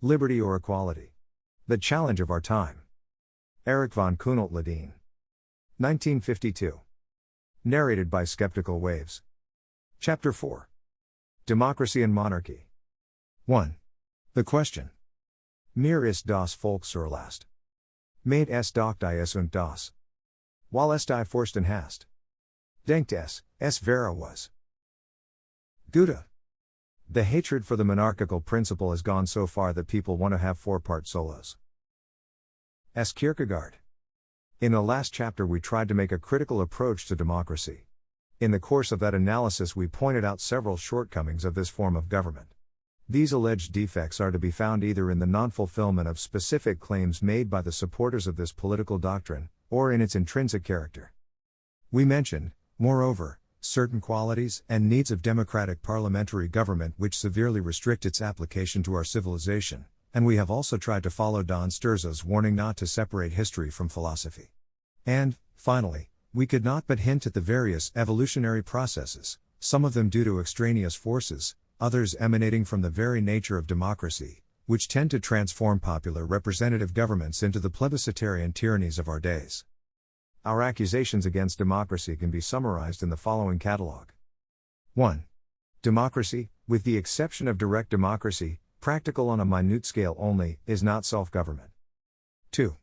Liberty or equality? The challenge of our time. Erik von Kuehnelt-Leddihn. 1952. Narrated by Skeptical Waves. Chapter 4. Democracy and Monarchy. 1. The question. Mir ist das Volk zuerst. Meint es doch die es und das. Weil es die Forsten hast. Denkt es wäre was. Goethe. The hatred for the monarchical principle has gone so far that people want to have four-part solos. S. Kierkegaard. In the last chapter we tried to make a critical approach to democracy. In the course of that analysis we pointed out several shortcomings of this form of government. These alleged defects are to be found either in the non-fulfillment of specific claims made by the supporters of this political doctrine, or in its intrinsic character. We mentioned, moreover, certain qualities and needs of democratic parliamentary government which severely restrict its application to our civilization, and we have also tried to follow Don Sturzo's warning not to separate history from philosophy. And, finally, we could not but hint at the various evolutionary processes, some of them due to extraneous forces, others emanating from the very nature of democracy, which tend to transform popular representative governments into the plebiscitarian tyrannies of our days. Our accusations against democracy can be summarized in the following catalogue. 1. Democracy, with the exception of direct democracy, practical on a minute scale only, is not self-government. 2.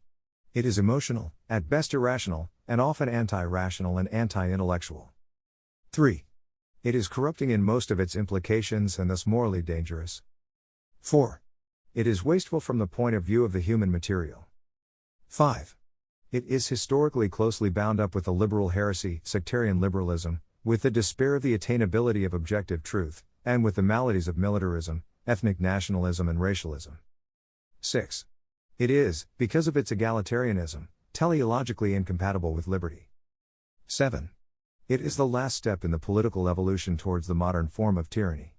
It is emotional, at best irrational, and often anti-rational and anti-intellectual. 3. It is corrupting in most of its implications and thus morally dangerous. 4. It is wasteful from the point of view of the human material. 5. It is historically closely bound up with the liberal heresy, sectarian liberalism, with the despair of the attainability of objective truth, and with the maladies of militarism, ethnic nationalism and racialism. 6. It is, because of its egalitarianism, teleologically incompatible with liberty. 7. It is the last step in the political evolution towards the modern form of tyranny.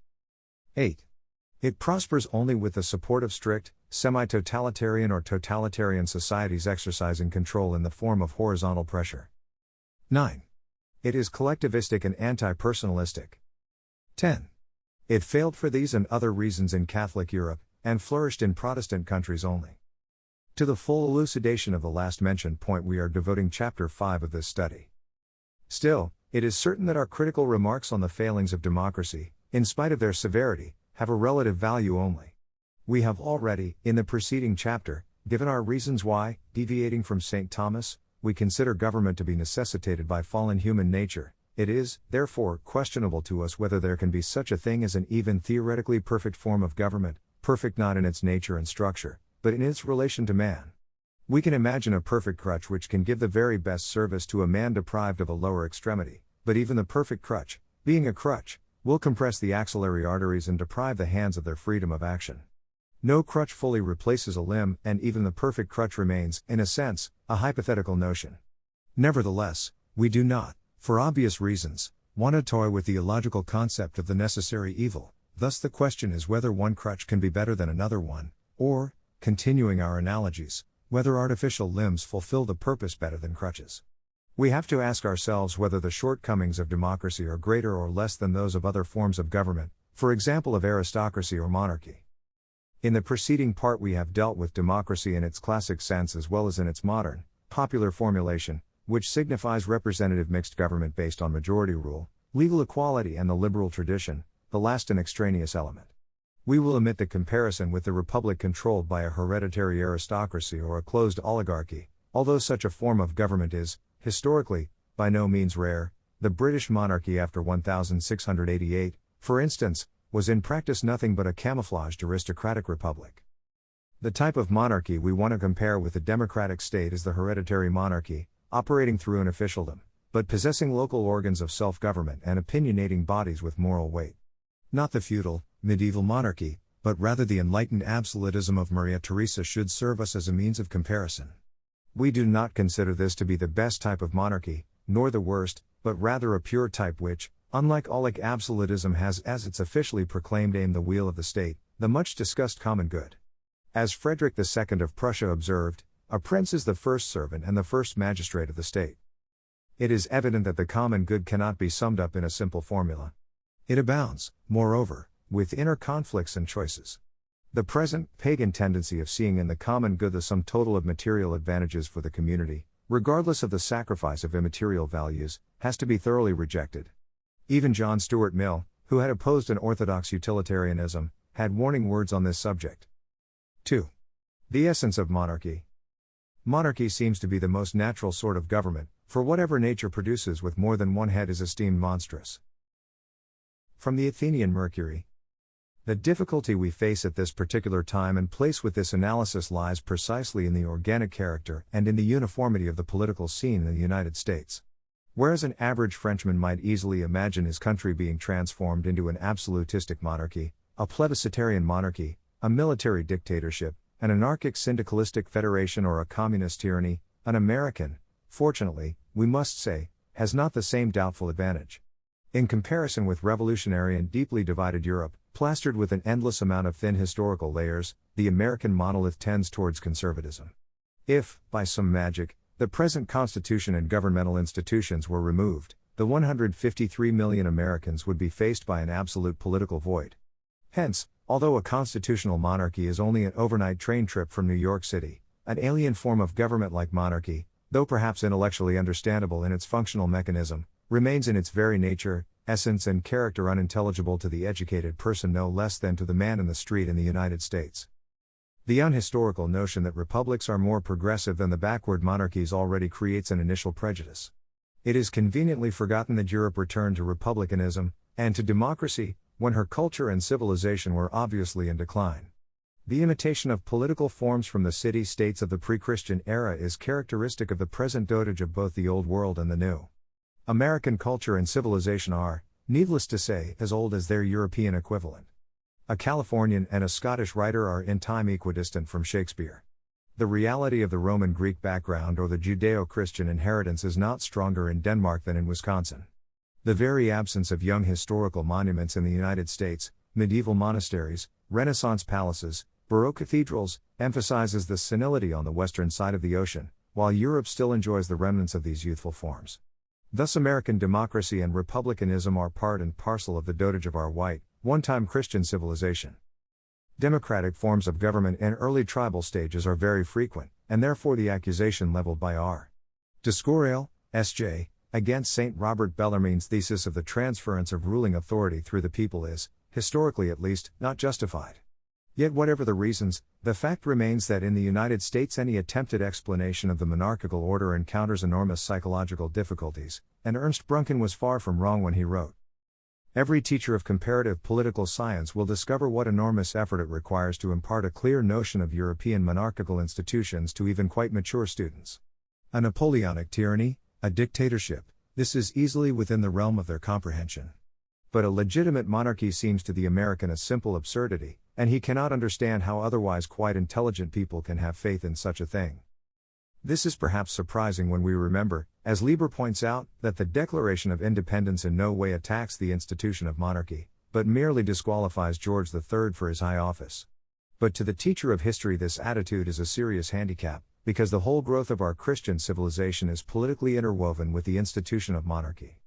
8. It prospers only with the support of strict, semi-totalitarian or totalitarian societies exercising control in the form of horizontal pressure. 9. It is collectivistic and anti-personalistic. 10. It failed for these and other reasons in Catholic Europe, and flourished in Protestant countries only. To the full elucidation of the last mentioned point we are devoting Chapter 5 of this study. Still, it is certain that our critical remarks on the failings of democracy, in spite of their severity, have a relative value only. We have already, in the preceding chapter, given our reasons why, deviating from St. Thomas, we consider government to be necessitated by fallen human nature. It is, therefore, questionable to us whether there can be such a thing as an even theoretically perfect form of government, perfect not in its nature and structure, but in its relation to man. We can imagine a perfect crutch which can give the very best service to a man deprived of a lower extremity, but even the perfect crutch, being a crutch, will compress the axillary arteries and deprive the hands of their freedom of action. No crutch fully replaces a limb, and even the perfect crutch remains, in a sense, a hypothetical notion. Nevertheless, we do not, for obvious reasons, want to toy with the illogical concept of the necessary evil. Thus the question is whether one crutch can be better than another one, or, continuing our analogies, whether artificial limbs fulfill the purpose better than crutches. We have to ask ourselves whether the shortcomings of democracy are greater or less than those of other forms of government, for example of aristocracy or monarchy. In the preceding part we have dealt with democracy in its classic sense as well as in its modern, popular formulation, which signifies representative mixed government based on majority rule, legal equality and the liberal tradition, the last an extraneous element. We will omit the comparison with the republic controlled by a hereditary aristocracy or a closed oligarchy, although such a form of government is, historically, by no means rare. The British monarchy after 1688, for instance, was in practice nothing but a camouflaged aristocratic republic. The type of monarchy we want to compare with the democratic state is the hereditary monarchy, operating through an officialdom, but possessing local organs of self-government and opinionating bodies with moral weight. Not the feudal, medieval monarchy, but rather the enlightened absolutism of Maria Theresa should serve us as a means of comparison. We do not consider this to be the best type of monarchy, nor the worst, but rather a pure type which, unlike aulic absolutism, has as its officially proclaimed aim the weal of the state, the much discussed common good. As Frederick II of Prussia observed, a prince is the first servant and the first magistrate of the state. It is evident that the common good cannot be summed up in a simple formula. It abounds, moreover, with inner conflicts and choices. The present, pagan tendency of seeing in the common good the sum total of material advantages for the community, regardless of the sacrifice of immaterial values, has to be thoroughly rejected. Even John Stuart Mill, who had opposed an orthodox utilitarianism, had warning words on this subject. 2. The essence of monarchy. Monarchy seems to be the most natural sort of government, for whatever nature produces with more than one head is esteemed monstrous. From the Athenian Mercury. The difficulty we face at this particular time and place with this analysis lies precisely in the organic character and in the uniformity of the political scene in the United States. Whereas an average Frenchman might easily imagine his country being transformed into an absolutistic monarchy, a plebiscitarian monarchy, a military dictatorship, an anarchic syndicalistic federation or a communist tyranny, an American, fortunately, we must say, has not the same doubtful advantage. In comparison with revolutionary and deeply divided Europe, plastered with an endless amount of thin historical layers, the American monolith tends towards conservatism. If, by some magic, the present Constitution and governmental institutions were removed, the 153 million Americans would be faced by an absolute political void. Hence, although a constitutional monarchy is only an overnight train trip from New York City, an alien form of government like monarchy, though perhaps intellectually understandable in its functional mechanism, remains in its very nature, essence and character unintelligible to the educated person no less than to the man in the street in the United States. The unhistorical notion that republics are more progressive than the backward monarchies already creates an initial prejudice. It is conveniently forgotten that Europe returned to republicanism, and to democracy, when her culture and civilization were obviously in decline. The imitation of political forms from the city-states of the pre-Christian era is characteristic of the present dotage of both the Old World and the New. American culture and civilization are, needless to say, as old as their European equivalent. A Californian and a Scottish writer are in time equidistant from Shakespeare. The reality of the Roman-Greek background or the Judeo-Christian inheritance is not stronger in Denmark than in Wisconsin. The very absence of young historical monuments in the United States, medieval monasteries, Renaissance palaces, Baroque cathedrals, emphasizes the senility on the western side of the ocean, while Europe still enjoys the remnants of these youthful forms. Thus American democracy and republicanism are part and parcel of the dotage of our white, one-time Christian civilization. Democratic forms of government in early tribal stages are very frequent, and therefore the accusation leveled by R. Discorale, S.J., against St. Robert Bellarmine's thesis of the transference of ruling authority through the people is, historically at least, not justified. Yet whatever the reasons, the fact remains that in the United States any attempted explanation of the monarchical order encounters enormous psychological difficulties, and Ernst Bruncken was far from wrong when he wrote, "Every teacher of comparative political science will discover what enormous effort it requires to impart a clear notion of European monarchical institutions to even quite mature students. A Napoleonic tyranny, a dictatorship, this is easily within the realm of their comprehension. But a legitimate monarchy seems to the American a simple absurdity, and he cannot understand how otherwise quite intelligent people can have faith in such a thing." This is perhaps surprising when we remember, as Lieber points out, that the Declaration of Independence in no way attacks the institution of monarchy, but merely disqualifies George III for his high office. But to the teacher of history this attitude is a serious handicap, because the whole growth of our Christian civilization is politically interwoven with the institution of monarchy.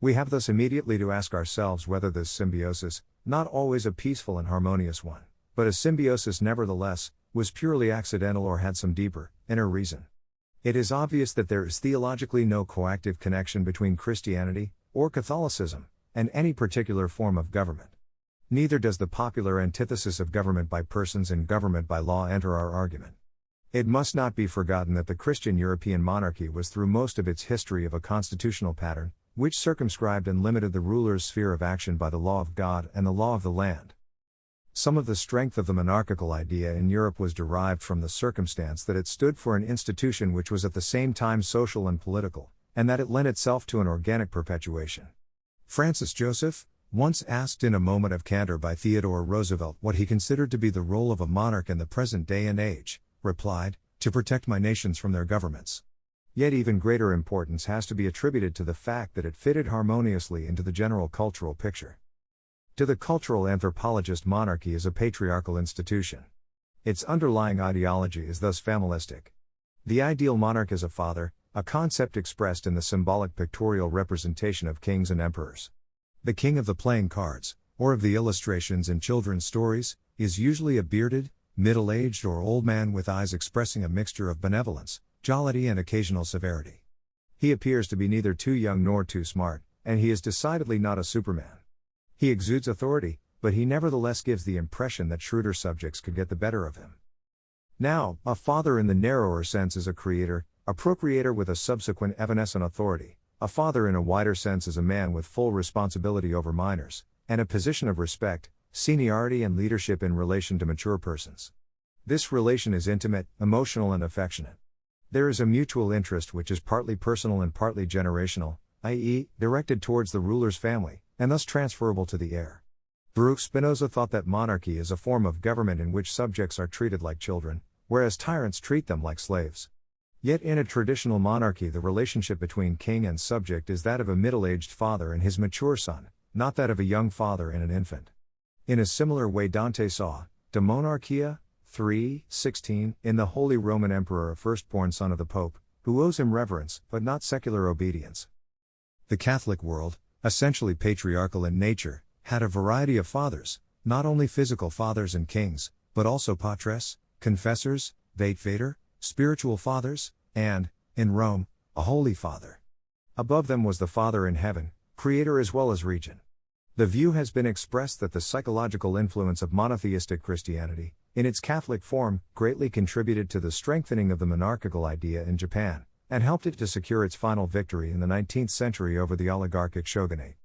We have thus immediately to ask ourselves whether this symbiosis, not always a peaceful and harmonious one, but a symbiosis nevertheless, was purely accidental or had some deeper, inner reason. It is obvious that there is theologically no coactive connection between Christianity, or Catholicism, and any particular form of government. Neither does the popular antithesis of government by persons and government by law enter our argument. It must not be forgotten that the Christian European monarchy was through most of its history of a constitutional pattern, which circumscribed and limited the ruler's sphere of action by the law of God and the law of the land. Some of the strength of the monarchical idea in Europe was derived from the circumstance that it stood for an institution which was at the same time social and political, and that it lent itself to an organic perpetuation. Francis Joseph, once asked in a moment of candor by Theodore Roosevelt what he considered to be the role of a monarch in the present day and age, replied, "To protect my nations from their governments." Yet even greater importance has to be attributed to the fact that it fitted harmoniously into the general cultural picture. To the cultural anthropologist, monarchy is a patriarchal institution. Its underlying ideology is thus familistic. The ideal monarch is a father, a concept expressed in the symbolic pictorial representation of kings and emperors. The king of the playing cards, or of the illustrations in children's stories, is usually a bearded, middle-aged or old man with eyes expressing a mixture of benevolence, jollity and occasional severity. He appears to be neither too young nor too smart, and he is decidedly not a Superman. He exudes authority, but he nevertheless gives the impression that shrewder subjects could get the better of him. Now, a father in the narrower sense is a creator, a procreator with a subsequent evanescent authority. A father in a wider sense is a man with full responsibility over minors, and a position of respect, seniority and leadership in relation to mature persons. This relation is intimate, emotional and affectionate. There is a mutual interest which is partly personal and partly generational, i.e., directed towards the ruler's family, and thus transferable to the heir. Baruch Spinoza thought that monarchy is a form of government in which subjects are treated like children, whereas tyrants treat them like slaves. Yet in a traditional monarchy the relationship between king and subject is that of a middle-aged father and his mature son, not that of a young father and an infant. In a similar way Dante saw, De Monarchia, 3:16, in the Holy Roman Emperor a firstborn son of the Pope, who owes him reverence, but not secular obedience. The Catholic world, essentially patriarchal in nature, had a variety of fathers, not only physical fathers and kings, but also patres, confessors, vater, spiritual fathers, and, in Rome, a Holy Father. Above them was the Father in heaven, creator as well as regent. The view has been expressed that the psychological influence of monotheistic Christianity, in its Catholic form, greatly contributed to the strengthening of the monarchical idea in Japan, and helped it to secure its final victory in the 19th century over the oligarchic shogunate.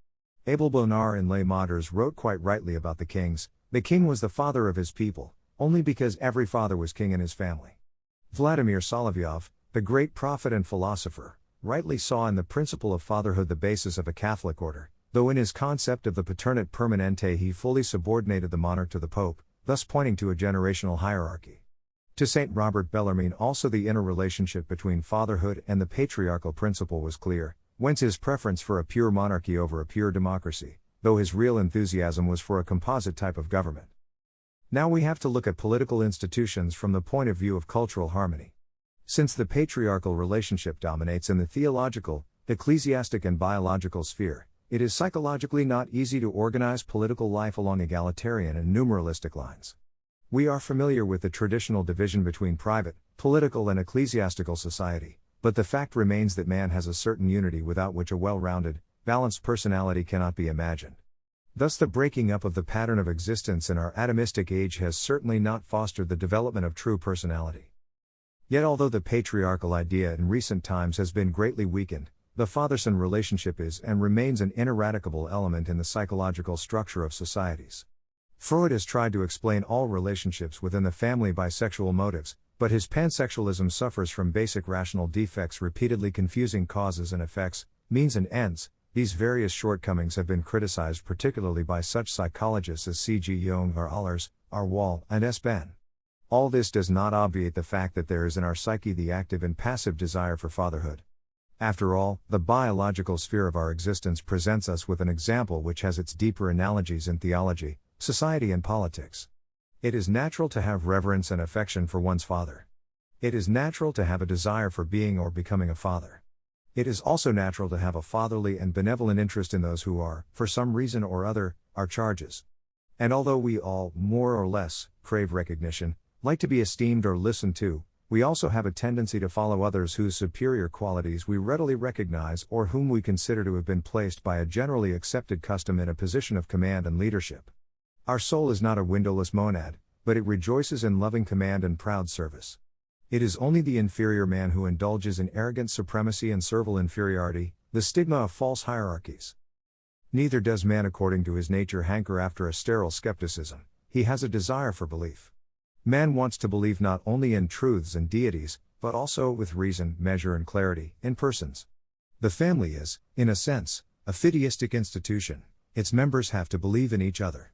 Abel Bonar in Les Martyrs wrote quite rightly about the kings: the king was the father of his people, only because every father was king in his family. Vladimir Solovyov, the great prophet and philosopher, rightly saw in the principle of fatherhood the basis of a Catholic order, though in his concept of the paternate permanente he fully subordinated the monarch to the Pope, thus pointing to a generational hierarchy. To St. Robert Bellarmine also the interrelationship between fatherhood and the patriarchal principle was clear, whence his preference for a pure monarchy over a pure democracy, though his real enthusiasm was for a composite type of government. Now we have to look at political institutions from the point of view of cultural harmony. Since the patriarchal relationship dominates in the theological, ecclesiastic and biological sphere, it is psychologically not easy to organize political life along egalitarian and numeralistic lines. We are familiar with the traditional division between private, political and ecclesiastical society, but the fact remains that man has a certain unity without which a well-rounded, balanced personality cannot be imagined. Thus the breaking up of the pattern of existence in our atomistic age has certainly not fostered the development of true personality. Yet although the patriarchal idea in recent times has been greatly weakened, the father-son relationship is and remains an ineradicable element in the psychological structure of societies. Freud has tried to explain all relationships within the family by sexual motives, but his pansexualism suffers from basic rational defects repeatedly confusing causes and effects, means and ends. These various shortcomings have been criticized particularly by such psychologists as C. G. Jung, R. Allers, R. Wall, and S. Ben. All this does not obviate the fact that there is in our psyche the active and passive desire for fatherhood. After all, the biological sphere of our existence presents us with an example which has its deeper analogies in theology, society and politics. It is natural to have reverence and affection for one's father. It is natural to have a desire for being or becoming a father. It is also natural to have a fatherly and benevolent interest in those who are, for some reason or other, our charges. And although we all, more or less, crave recognition, like to be esteemed or listened to, we also have a tendency to follow others whose superior qualities we readily recognize or whom we consider to have been placed by a generally accepted custom in a position of command and leadership. Our soul is not a windowless monad, but it rejoices in loving command and proud service. It is only the inferior man who indulges in arrogant supremacy and servile inferiority, the stigma of false hierarchies. Neither does man according to his nature hanker after a sterile skepticism, he has a desire for belief. Man wants to believe not only in truths and deities, but also, with reason, measure and clarity, in persons. The family is, in a sense, a fideistic institution. Its members have to believe in each other.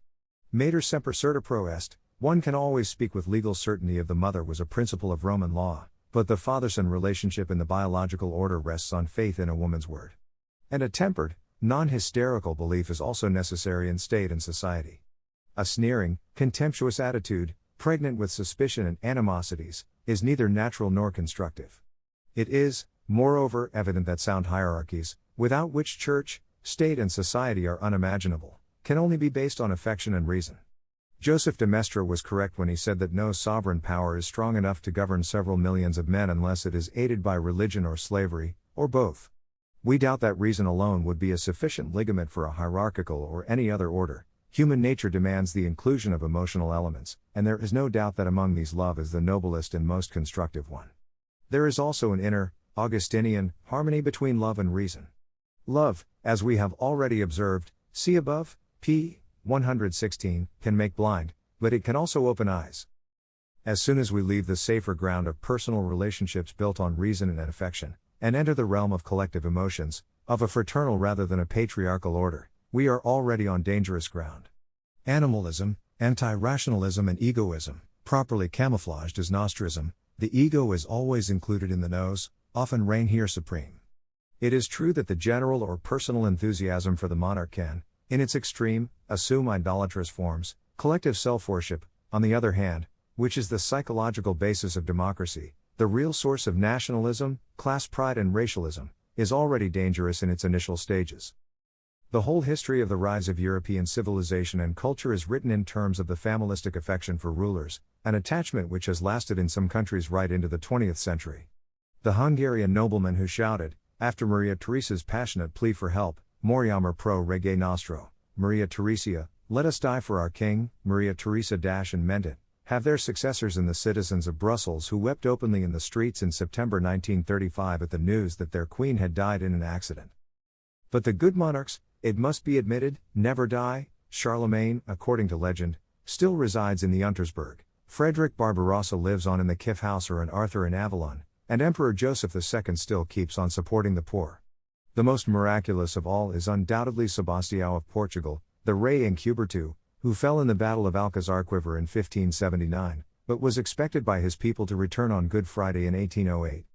Mater semper certa pro est, one can always speak with legal certainty of the mother was a principle of Roman law, but the father-son relationship in the biological order rests on faith in a woman's word. And a tempered, non-hysterical belief is also necessary in state and society. A sneering, contemptuous attitude, pregnant with suspicion and animosities, is neither natural nor constructive. It is, moreover, evident that sound hierarchies, without which church, state and society are unimaginable, can only be based on affection and reason. Joseph de Maistre was correct when he said that no sovereign power is strong enough to govern several millions of men unless it is aided by religion or slavery, or both. We doubt that reason alone would be a sufficient ligament for a hierarchical or any other order. Human nature demands the inclusion of emotional elements, and there is no doubt that among these love is the noblest and most constructive one. There is also an inner, Augustinian, harmony between love and reason. Love, as we have already observed, see above, p. 116, can make blind, but it can also open eyes. As soon as we leave the safer ground of personal relationships built on reason and affection, and enter the realm of collective emotions, of a fraternal rather than a patriarchal order, we are already on dangerous ground. Animalism, anti-rationalism and egoism, properly camouflaged as nostrism, the ego is always included in the nose, often reign here supreme. It is true that the general or personal enthusiasm for the monarch can, in its extreme, assume idolatrous forms, collective self-worship, on the other hand, which is the psychological basis of democracy, the real source of nationalism, class pride and racialism, is already dangerous in its initial stages. The whole history of the rise of European civilization and culture is written in terms of the familistic affection for rulers, an attachment which has lasted in some countries right into the 20th century. The Hungarian nobleman who shouted, after Maria Theresa's passionate plea for help, Moriamur pro rege nostro, Maria Theresia, let us die for our king, Maria Theresa and meant it, have their successors in the citizens of Brussels who wept openly in the streets in September 1935 at the news that their queen had died in an accident. But the good monarchs, it must be admitted, never die. Charlemagne, according to legend, still resides in the Untersberg, Frederick Barbarossa lives on in the Kiffhauser and Arthur in Avalon, and Emperor Joseph II still keeps on supporting the poor. The most miraculous of all is undoubtedly Sebastião of Portugal, the Rei Encubertu, who fell in the Battle of Alcazarquiver in 1579, but was expected by his people to return on Good Friday in 1808.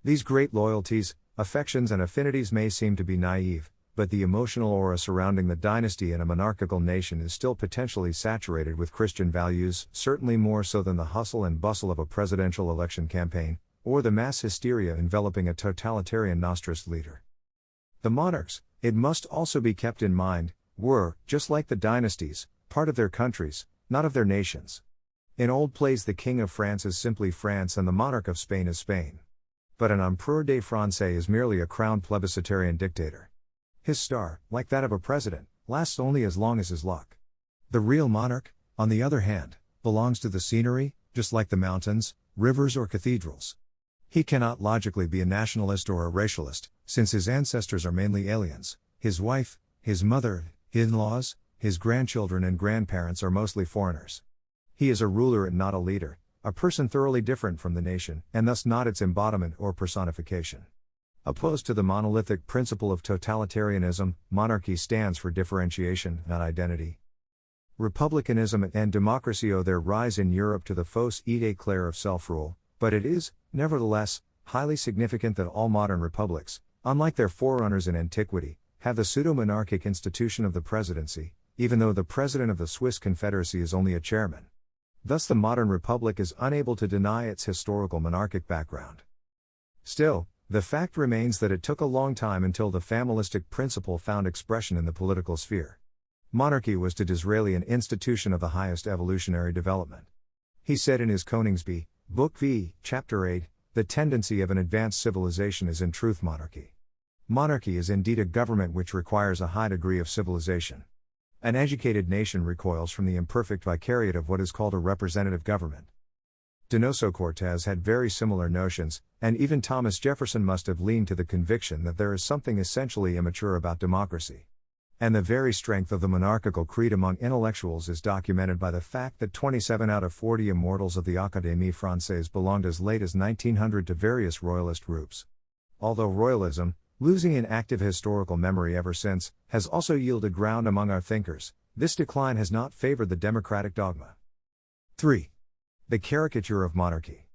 These great loyalties, affections and affinities may seem to be naive, but the emotional aura surrounding the dynasty in a monarchical nation is still potentially saturated with Christian values, certainly more so than the hustle and bustle of a presidential election campaign, or the mass hysteria enveloping a totalitarian nostrist leader. The monarchs, it must also be kept in mind, were, just like the dynasties, part of their countries, not of their nations. In old plays the King of France is simply France and the monarch of Spain is Spain. But an Empereur des Français is merely a crowned plebiscitarian dictator. His star, like that of a president, lasts only as long as his luck. The real monarch, on the other hand, belongs to the scenery, just like the mountains, rivers or cathedrals. He cannot logically be a nationalist or a racialist, since his ancestors are mainly aliens. His wife, his mother, his in-laws, his grandchildren and grandparents are mostly foreigners. He is a ruler and not a leader, a person thoroughly different from the nation, and thus not its embodiment or personification. Opposed to the monolithic principle of totalitarianism, monarchy stands for differentiation, not identity. Republicanism and democracy owe their rise in Europe to the fausse idée claire of self-rule, but it is, nevertheless, highly significant that all modern republics, unlike their forerunners in antiquity, have the pseudo-monarchic institution of the presidency, even though the president of the Swiss Confederacy is only a chairman. Thus the modern republic is unable to deny its historical monarchic background. Still, the fact remains that it took a long time until the familistic principle found expression in the political sphere. Monarchy was to Disraeli an institution of the highest evolutionary development. He said in his Koningsby, Book V, Chapter 8, the tendency of an advanced civilization is in truth monarchy. Monarchy is indeed a government which requires a high degree of civilization. An educated nation recoils from the imperfect vicariate of what is called a representative government. Donoso Cortés had very similar notions, and even Thomas Jefferson must have leaned to the conviction that there is something essentially immature about democracy. And the very strength of the monarchical creed among intellectuals is documented by the fact that 27 out of 40 immortals of the Académie Française belonged as late as 1900 to various royalist groups. Although royalism, losing in active historical memory ever since, has also yielded ground among our thinkers, this decline has not favored the democratic dogma. 3. The caricature of monarchy.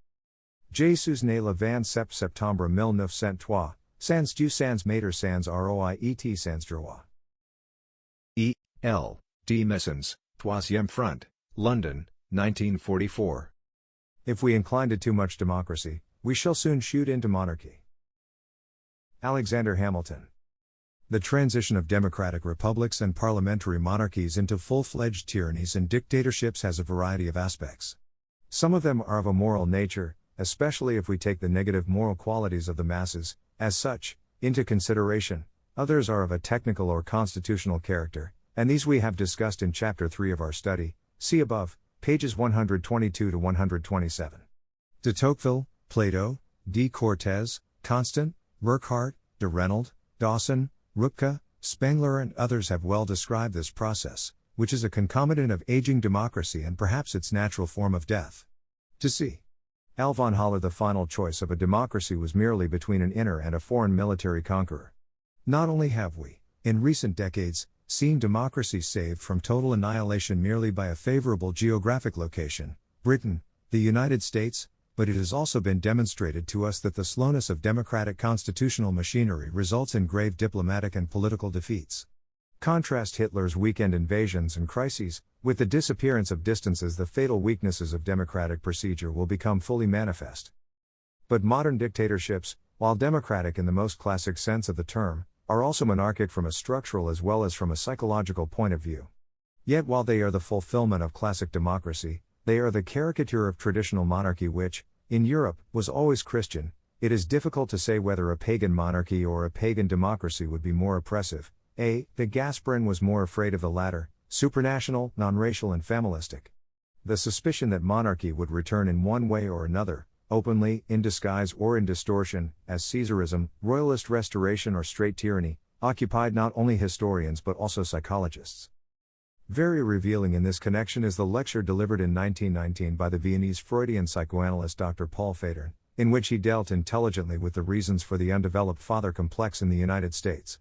Jesus ne le 27 septembre 1903, sans Dieu sans maître sans roit sans droit. E. L. D. Messens, Troisième Front, London, 1944. If we incline to too much democracy, we shall soon shoot into monarchy. Alexander Hamilton. The transition of democratic republics and parliamentary monarchies into full-fledged tyrannies and dictatorships has a variety of aspects. Some of them are of a moral nature, especially if we take the negative moral qualities of the masses, as such, into consideration. Others are of a technical or constitutional character, and these we have discussed in Chapter 3 of our study, see above, pages 122 to 127. De Tocqueville, Plato, D. Cortez, Constant, Burckhardt, de Reynold, Dawson, Rupke, Spengler and others have well described this process, which is a concomitant of aging democracy and perhaps its natural form of death. To see L. von Haller, the final choice of a democracy was merely between an inner and a foreign military conqueror. Not only have we, in recent decades, seen democracies saved from total annihilation merely by a favorable geographic location, Britain, the United States, but it has also been demonstrated to us that the slowness of democratic constitutional machinery results in grave diplomatic and political defeats. Contrast Hitler's weekend invasions and crises, with the disappearance of distances, the fatal weaknesses of democratic procedure will become fully manifest. But modern dictatorships, while democratic in the most classic sense of the term, are also monarchic from a structural as well as from a psychological point of view. Yet while they are the fulfillment of classic democracy, they are the caricature of traditional monarchy which, in Europe, was always Christian. It is difficult to say whether a pagan monarchy or a pagan democracy would be more oppressive. The Gasparin was more afraid of the latter, supranational, non-racial and familistic. The suspicion that monarchy would return in one way or another, openly, in disguise or in distortion, as Caesarism, royalist restoration or straight tyranny, occupied not only historians but also psychologists. Very revealing in this connection is the lecture delivered in 1919 by the Viennese Freudian psychoanalyst Dr. Paul Federn, in which he dealt intelligently with the reasons for the undeveloped father complex in the United States.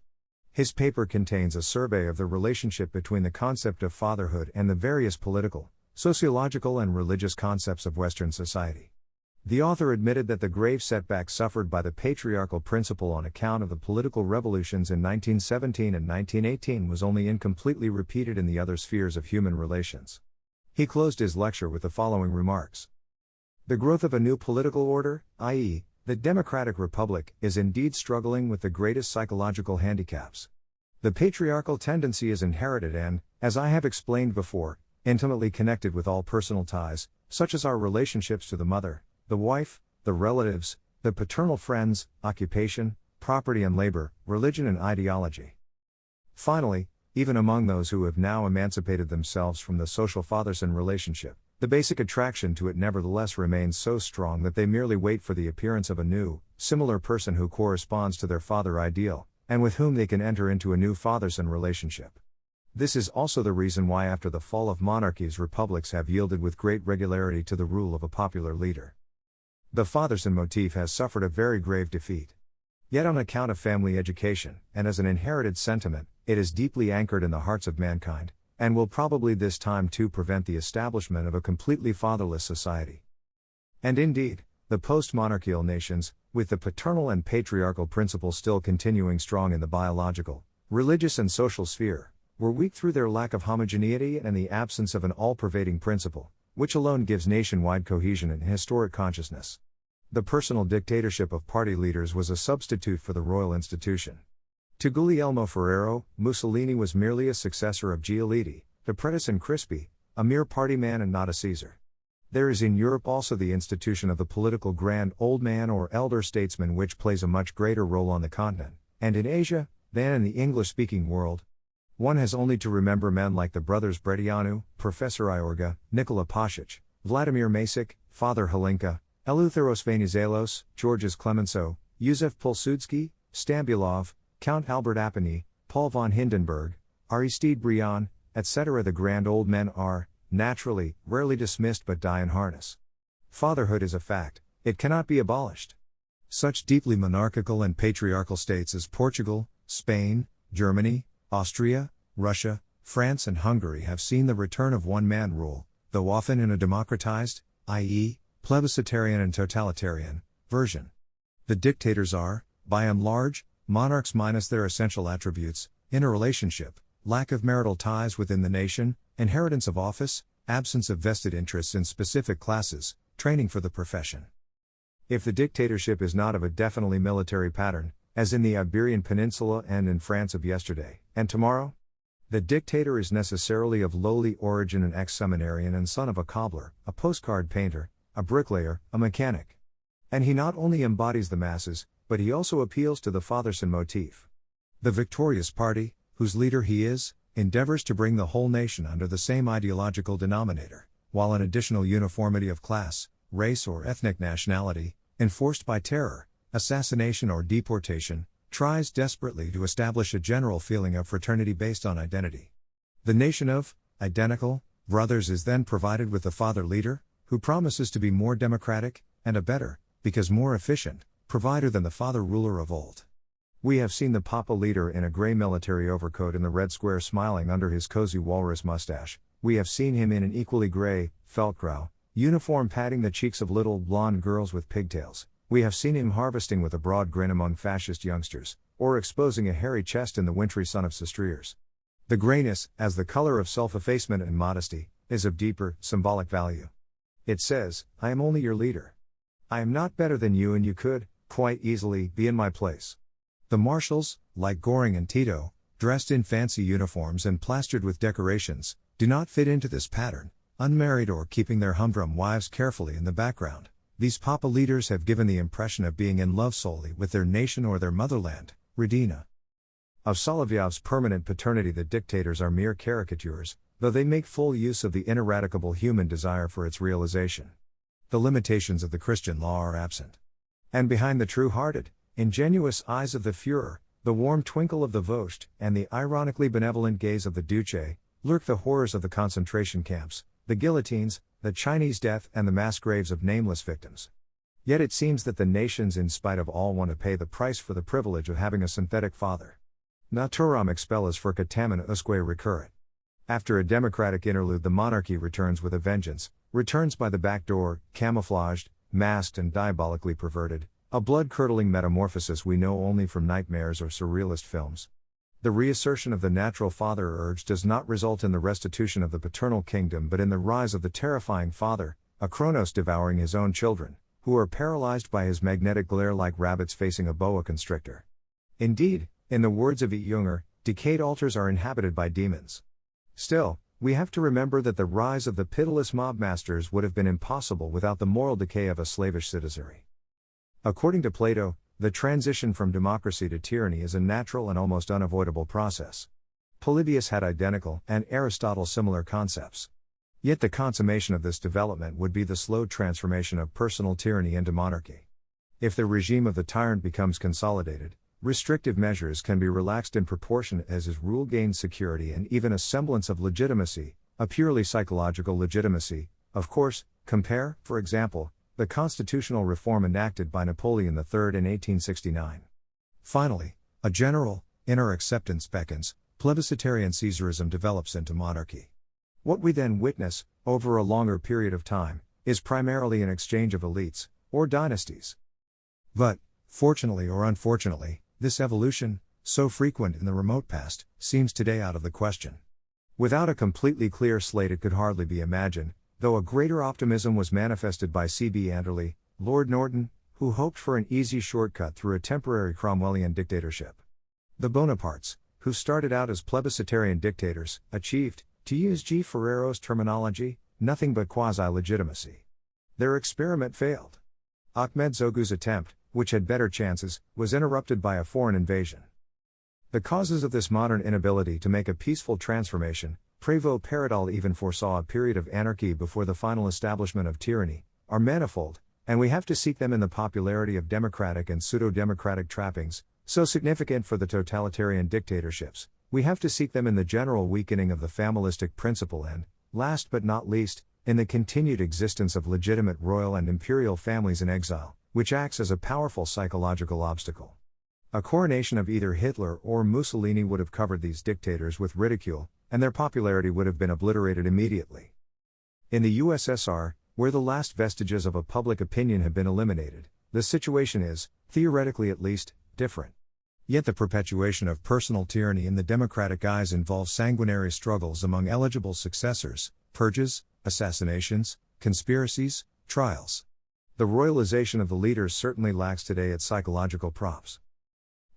His paper contains a survey of the relationship between the concept of fatherhood and the various political, sociological and religious concepts of Western society. The author admitted that the grave setback suffered by the patriarchal principle on account of the political revolutions in 1917 and 1918 was only incompletely repeated in the other spheres of human relations. He closed his lecture with the following remarks. The growth of a new political order, i.e., the democratic republic, is indeed struggling with the greatest psychological handicaps. The patriarchal tendency is inherited and, as I have explained before, intimately connected with all personal ties, such as our relationships to the mother, the wife, the relatives, the paternal friends, occupation, property and labor, religion and ideology. Finally, even among those who have now emancipated themselves from the social father-son relationship, the basic attraction to it nevertheless remains so strong that they merely wait for the appearance of a new, similar person who corresponds to their father ideal, and with whom they can enter into a new father-son relationship. This is also the reason why after the fall of monarchies republics have yielded with great regularity to the rule of a popular leader. The father-son motif has suffered a very grave defeat. Yet on account of family education, and as an inherited sentiment, it is deeply anchored in the hearts of mankind, and will probably this time too prevent the establishment of a completely fatherless society. And indeed, the post-monarchical nations, with the paternal and patriarchal principles still continuing strong in the biological, religious and social sphere, were weak through their lack of homogeneity and the absence of an all-pervading principle, which alone gives nationwide cohesion and historic consciousness. The personal dictatorship of party leaders was a substitute for the royal institution. To Guglielmo Ferrero, Mussolini was merely a successor of Giolitti, Depretis and Crispi, a mere party man and not a Caesar. There is in Europe also the institution of the political grand old man or elder statesman which plays a much greater role on the continent, and in Asia, than in the English-speaking world. One has only to remember men like the brothers Bredianu, Professor Iorga, Nikola Pasic, Vladimir Masic, Father Halinka, Eleutheros Venizelos, Georges Clemenceau, Józef Pilsudski, Stambulov, Count Albert Apeny, Paul von Hindenburg, Aristide Briand, etc. The grand old men are, naturally, rarely dismissed but die in harness. Fatherhood is a fact, it cannot be abolished. Such deeply monarchical and patriarchal states as Portugal, Spain, Germany, Austria, Russia, France and Hungary have seen the return of one-man rule, though often in a democratized, i.e., plebiscitarian and totalitarian, version. The dictators are, by and large, monarchs minus their essential attributes, interrelationship, lack of marital ties within the nation, inheritance of office, absence of vested interests in specific classes, training for the profession. If the dictatorship is not of a definitely military pattern, as in the Iberian Peninsula and in France of yesterday and tomorrow? The dictator is necessarily of lowly origin, an ex-seminarian and son of a cobbler, a postcard painter, a bricklayer, a mechanic. And he not only embodies the masses, but he also appeals to the fatherson motif. The victorious party, whose leader he is, endeavors to bring the whole nation under the same ideological denominator, while an additional uniformity of class, race or ethnic nationality, enforced by terror, assassination or deportation, tries desperately to establish a general feeling of fraternity based on identity. The nation of identical brothers is then provided with the father leader, who promises to be more democratic, and a better, because more efficient, provider than the father ruler of old. We have seen the Papa leader in a gray military overcoat in the red square smiling under his cozy walrus mustache. We have seen him in an equally gray, feldgrau, uniform patting the cheeks of little blonde girls with pigtails. We have seen him harvesting with a broad grin among fascist youngsters, or exposing a hairy chest in the wintry sun of Sestriers. The grayness, as the color of self-effacement and modesty, is of deeper, symbolic value. It says, I am only your leader. I am not better than you, and you could, quite easily, be in my place. The marshals, like Goring and Tito, dressed in fancy uniforms and plastered with decorations, do not fit into this pattern, unmarried or keeping their humdrum wives carefully in the background. These Papa leaders have given the impression of being in love solely with their nation or their motherland, Redina. Of Solovyov's permanent paternity, the dictators are mere caricatures, though they make full use of the ineradicable human desire for its realization. The limitations of the Christian law are absent. And behind the true-hearted, ingenuous eyes of the Führer, the warm twinkle of the Vogt, and the ironically benevolent gaze of the Duce, lurk the horrors of the concentration camps, the guillotines, the Chinese death, and the mass graves of nameless victims. Yet it seems that the nations, in spite of all, want to pay the price for the privilege of having a synthetic father. Naturam expellas furcatamina usque recurret. After a democratic interlude, the monarchy returns with a vengeance, returns by the back door, camouflaged, masked and diabolically perverted, a blood-curdling metamorphosis we know only from nightmares or surrealist films. The reassertion of the natural father urge does not result in the restitution of the paternal kingdom but in the rise of the terrifying father, a Kronos devouring his own children, who are paralyzed by his magnetic glare like rabbits facing a boa constrictor. Indeed, in the words of E. Junger, decayed altars are inhabited by demons. Still, we have to remember that the rise of the pitiless mobmasters would have been impossible without the moral decay of a slavish citizenry. According to Plato, the transition from democracy to tyranny is a natural and almost unavoidable process. Polybius had identical, and Aristotle similar concepts. Yet the consummation of this development would be the slow transformation of personal tyranny into monarchy. If the regime of the tyrant becomes consolidated, restrictive measures can be relaxed in proportion as his rule gains security and even a semblance of legitimacy, a purely psychological legitimacy. Of course, compare, for example, the constitutional reform enacted by Napoleon III in 1869. Finally, a general, inner acceptance beckons, plebiscitarian Caesarism develops into monarchy. What we then witness, over a longer period of time, is primarily an exchange of elites, or dynasties. But, fortunately or unfortunately, this evolution, so frequent in the remote past, seems today out of the question. Without a completely clear slate it could hardly be imagined, though a greater optimism was manifested by C.B. Anderley, Lord Norton, who hoped for an easy shortcut through a temporary Cromwellian dictatorship. The Bonapartes, who started out as plebiscitarian dictators, achieved, to use G. Ferrero's terminology, nothing but quasi-legitimacy. Their experiment failed. Ahmed Zogu's attempt, which had better chances, was interrupted by a foreign invasion. The causes of this modern inability to make a peaceful transformation, Prévost Paradol even foresaw a period of anarchy before the final establishment of tyranny, are manifold, and we have to seek them in the popularity of democratic and pseudo-democratic trappings, so significant for the totalitarian dictatorships. We have to seek them in the general weakening of the familistic principle and, last but not least, in the continued existence of legitimate royal and imperial families in exile, which acts as a powerful psychological obstacle. A coronation of either Hitler or Mussolini would have covered these dictators with ridicule, and their popularity would have been obliterated immediately. In the USSR, where the last vestiges of a public opinion have been eliminated, the situation is, theoretically at least, different. Yet the perpetuation of personal tyranny in the democratic guise involves sanguinary struggles among eligible successors, purges, assassinations, conspiracies, trials. The royalization of the leaders certainly lacks today its psychological props.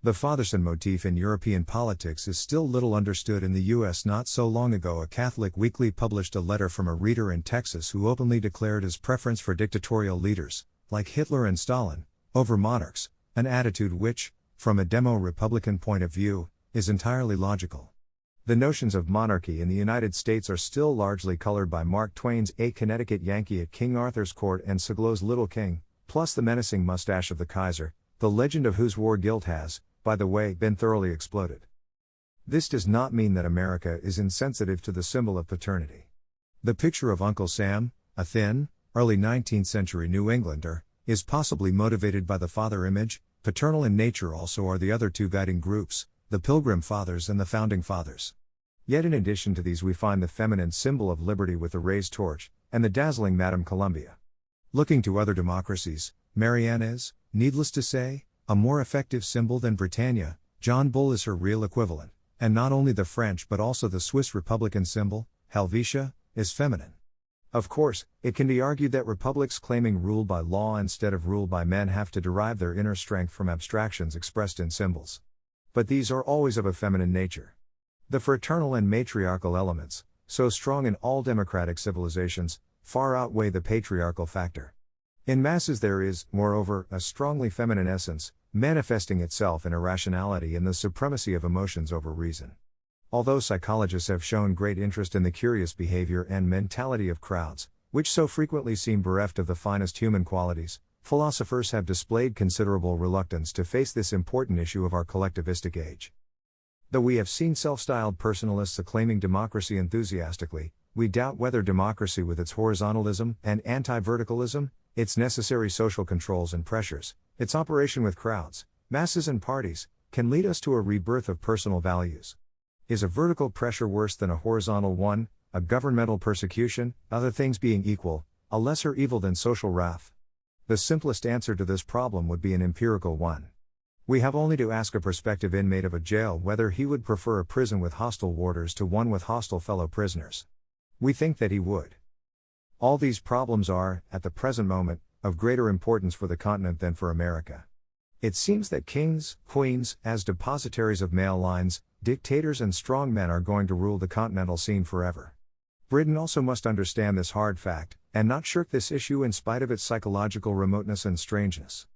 The fatherson motif in European politics is still little understood in the US. Not so long ago, a Catholic weekly published a letter from a reader in Texas who openly declared his preference for dictatorial leaders, like Hitler and Stalin, over monarchs, an attitude which, from a demo-Republican point of view, is entirely logical. The notions of monarchy in the United States are still largely colored by Mark Twain's A Connecticut Yankee at King Arthur's Court and Ségolène's Little King, plus the menacing mustache of the Kaiser, the legend of whose war guilt has, by the way, been thoroughly exploded. This does not mean that America is insensitive to the symbol of paternity. The picture of Uncle Sam, a thin, early 19th century New Englander, is possibly motivated by the father image. Paternal in nature also are the other two guiding groups, the Pilgrim Fathers and the Founding Fathers. Yet in addition to these we find the feminine symbol of liberty with the raised torch, and the dazzling Madame Columbia. Looking to other democracies, Marianne is, needless to say, a more effective symbol than Britannia. John Bull is her real equivalent, and not only the French but also the Swiss Republican symbol, Helvetia, is feminine. Of course, it can be argued that republics claiming rule by law instead of rule by men have to derive their inner strength from abstractions expressed in symbols. But these are always of a feminine nature. The fraternal and matriarchal elements, so strong in all democratic civilizations, far outweigh the patriarchal factor. In masses there is, moreover, a strongly feminine essence, manifesting itself in irrationality and the supremacy of emotions over reason. Although psychologists have shown great interest in the curious behavior and mentality of crowds, which so frequently seem bereft of the finest human qualities, philosophers have displayed considerable reluctance to face this important issue of our collectivistic age. Though we have seen self-styled personalists acclaiming democracy enthusiastically, we doubt whether democracy with its horizontalism and anti-verticalism, its necessary social controls and pressures, its operation with crowds, masses and parties, can lead us to a rebirth of personal values. Is a vertical pressure worse than a horizontal one, a governmental persecution, other things being equal, a lesser evil than social wrath? The simplest answer to this problem would be an empirical one. We have only to ask a prospective inmate of a jail whether he would prefer a prison with hostile warders to one with hostile fellow prisoners. We think that he would. All these problems are, at the present moment, of greater importance for the continent than for America. It seems that kings, queens, as depositaries of male lines, dictators and strongmen are going to rule the continental scene forever. Britain also must understand this hard fact, and not shirk this issue in spite of its psychological remoteness and strangeness.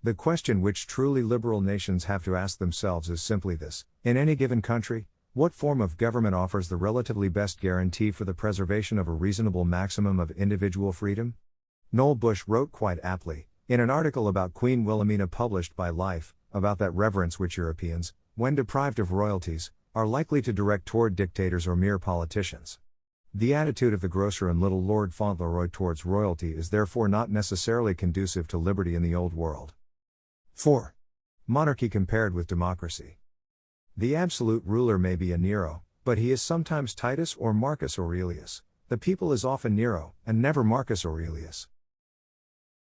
The question which truly liberal nations have to ask themselves is simply this: in any given country, what form of government offers the relatively best guarantee for the preservation of a reasonable maximum of individual freedom? Noel Bush wrote quite aptly, in an article about Queen Wilhelmina published by Life, about that reverence which Europeans, when deprived of royalties, are likely to direct toward dictators or mere politicians. The attitude of the grocer and little Lord Fauntleroy towards royalty is therefore not necessarily conducive to liberty in the Old World. 4. Monarchy compared with democracy. The absolute ruler may be a Nero, but he is sometimes Titus or Marcus Aurelius. The people is often Nero, and never Marcus Aurelius.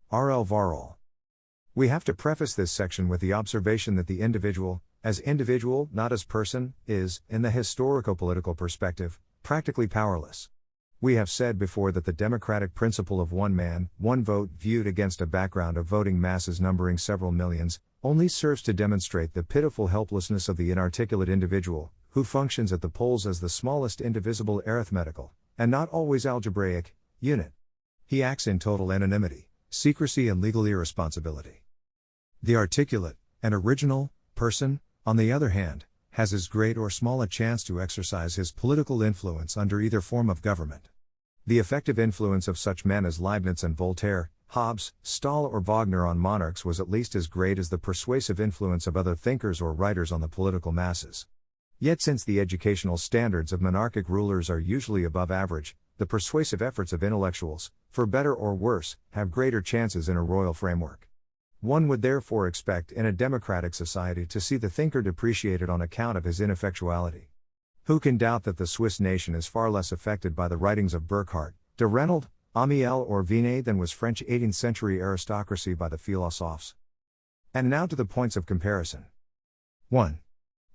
R. L. Varol. We have to preface this section with the observation that the individual, as individual, not as person, is, in the historico-political perspective, practically powerless. We have said before that the democratic principle of one man, one vote, viewed against a background of voting masses numbering several millions, only serves to demonstrate the pitiful helplessness of the inarticulate individual, who functions at the polls as the smallest indivisible arithmetical, and not always algebraic, unit. He acts in total anonymity, secrecy and legal irresponsibility. The articulate, and original, person, on the other hand, has as great or small a chance to exercise his political influence under either form of government. The effective influence of such men as Leibniz and Voltaire, Hobbes, Stahl or Wagner on monarchs was at least as great as the persuasive influence of other thinkers or writers on the political masses. Yet since the educational standards of monarchic rulers are usually above average, the persuasive efforts of intellectuals, for better or worse, have greater chances in a royal framework. One would therefore expect in a democratic society to see the thinker depreciated on account of his ineffectuality. Who can doubt that the Swiss nation is far less affected by the writings of Burckhardt, de Reynold, Amiel or Vinet than was French 18th century aristocracy by the philosophes? And now to the points of comparison. 1.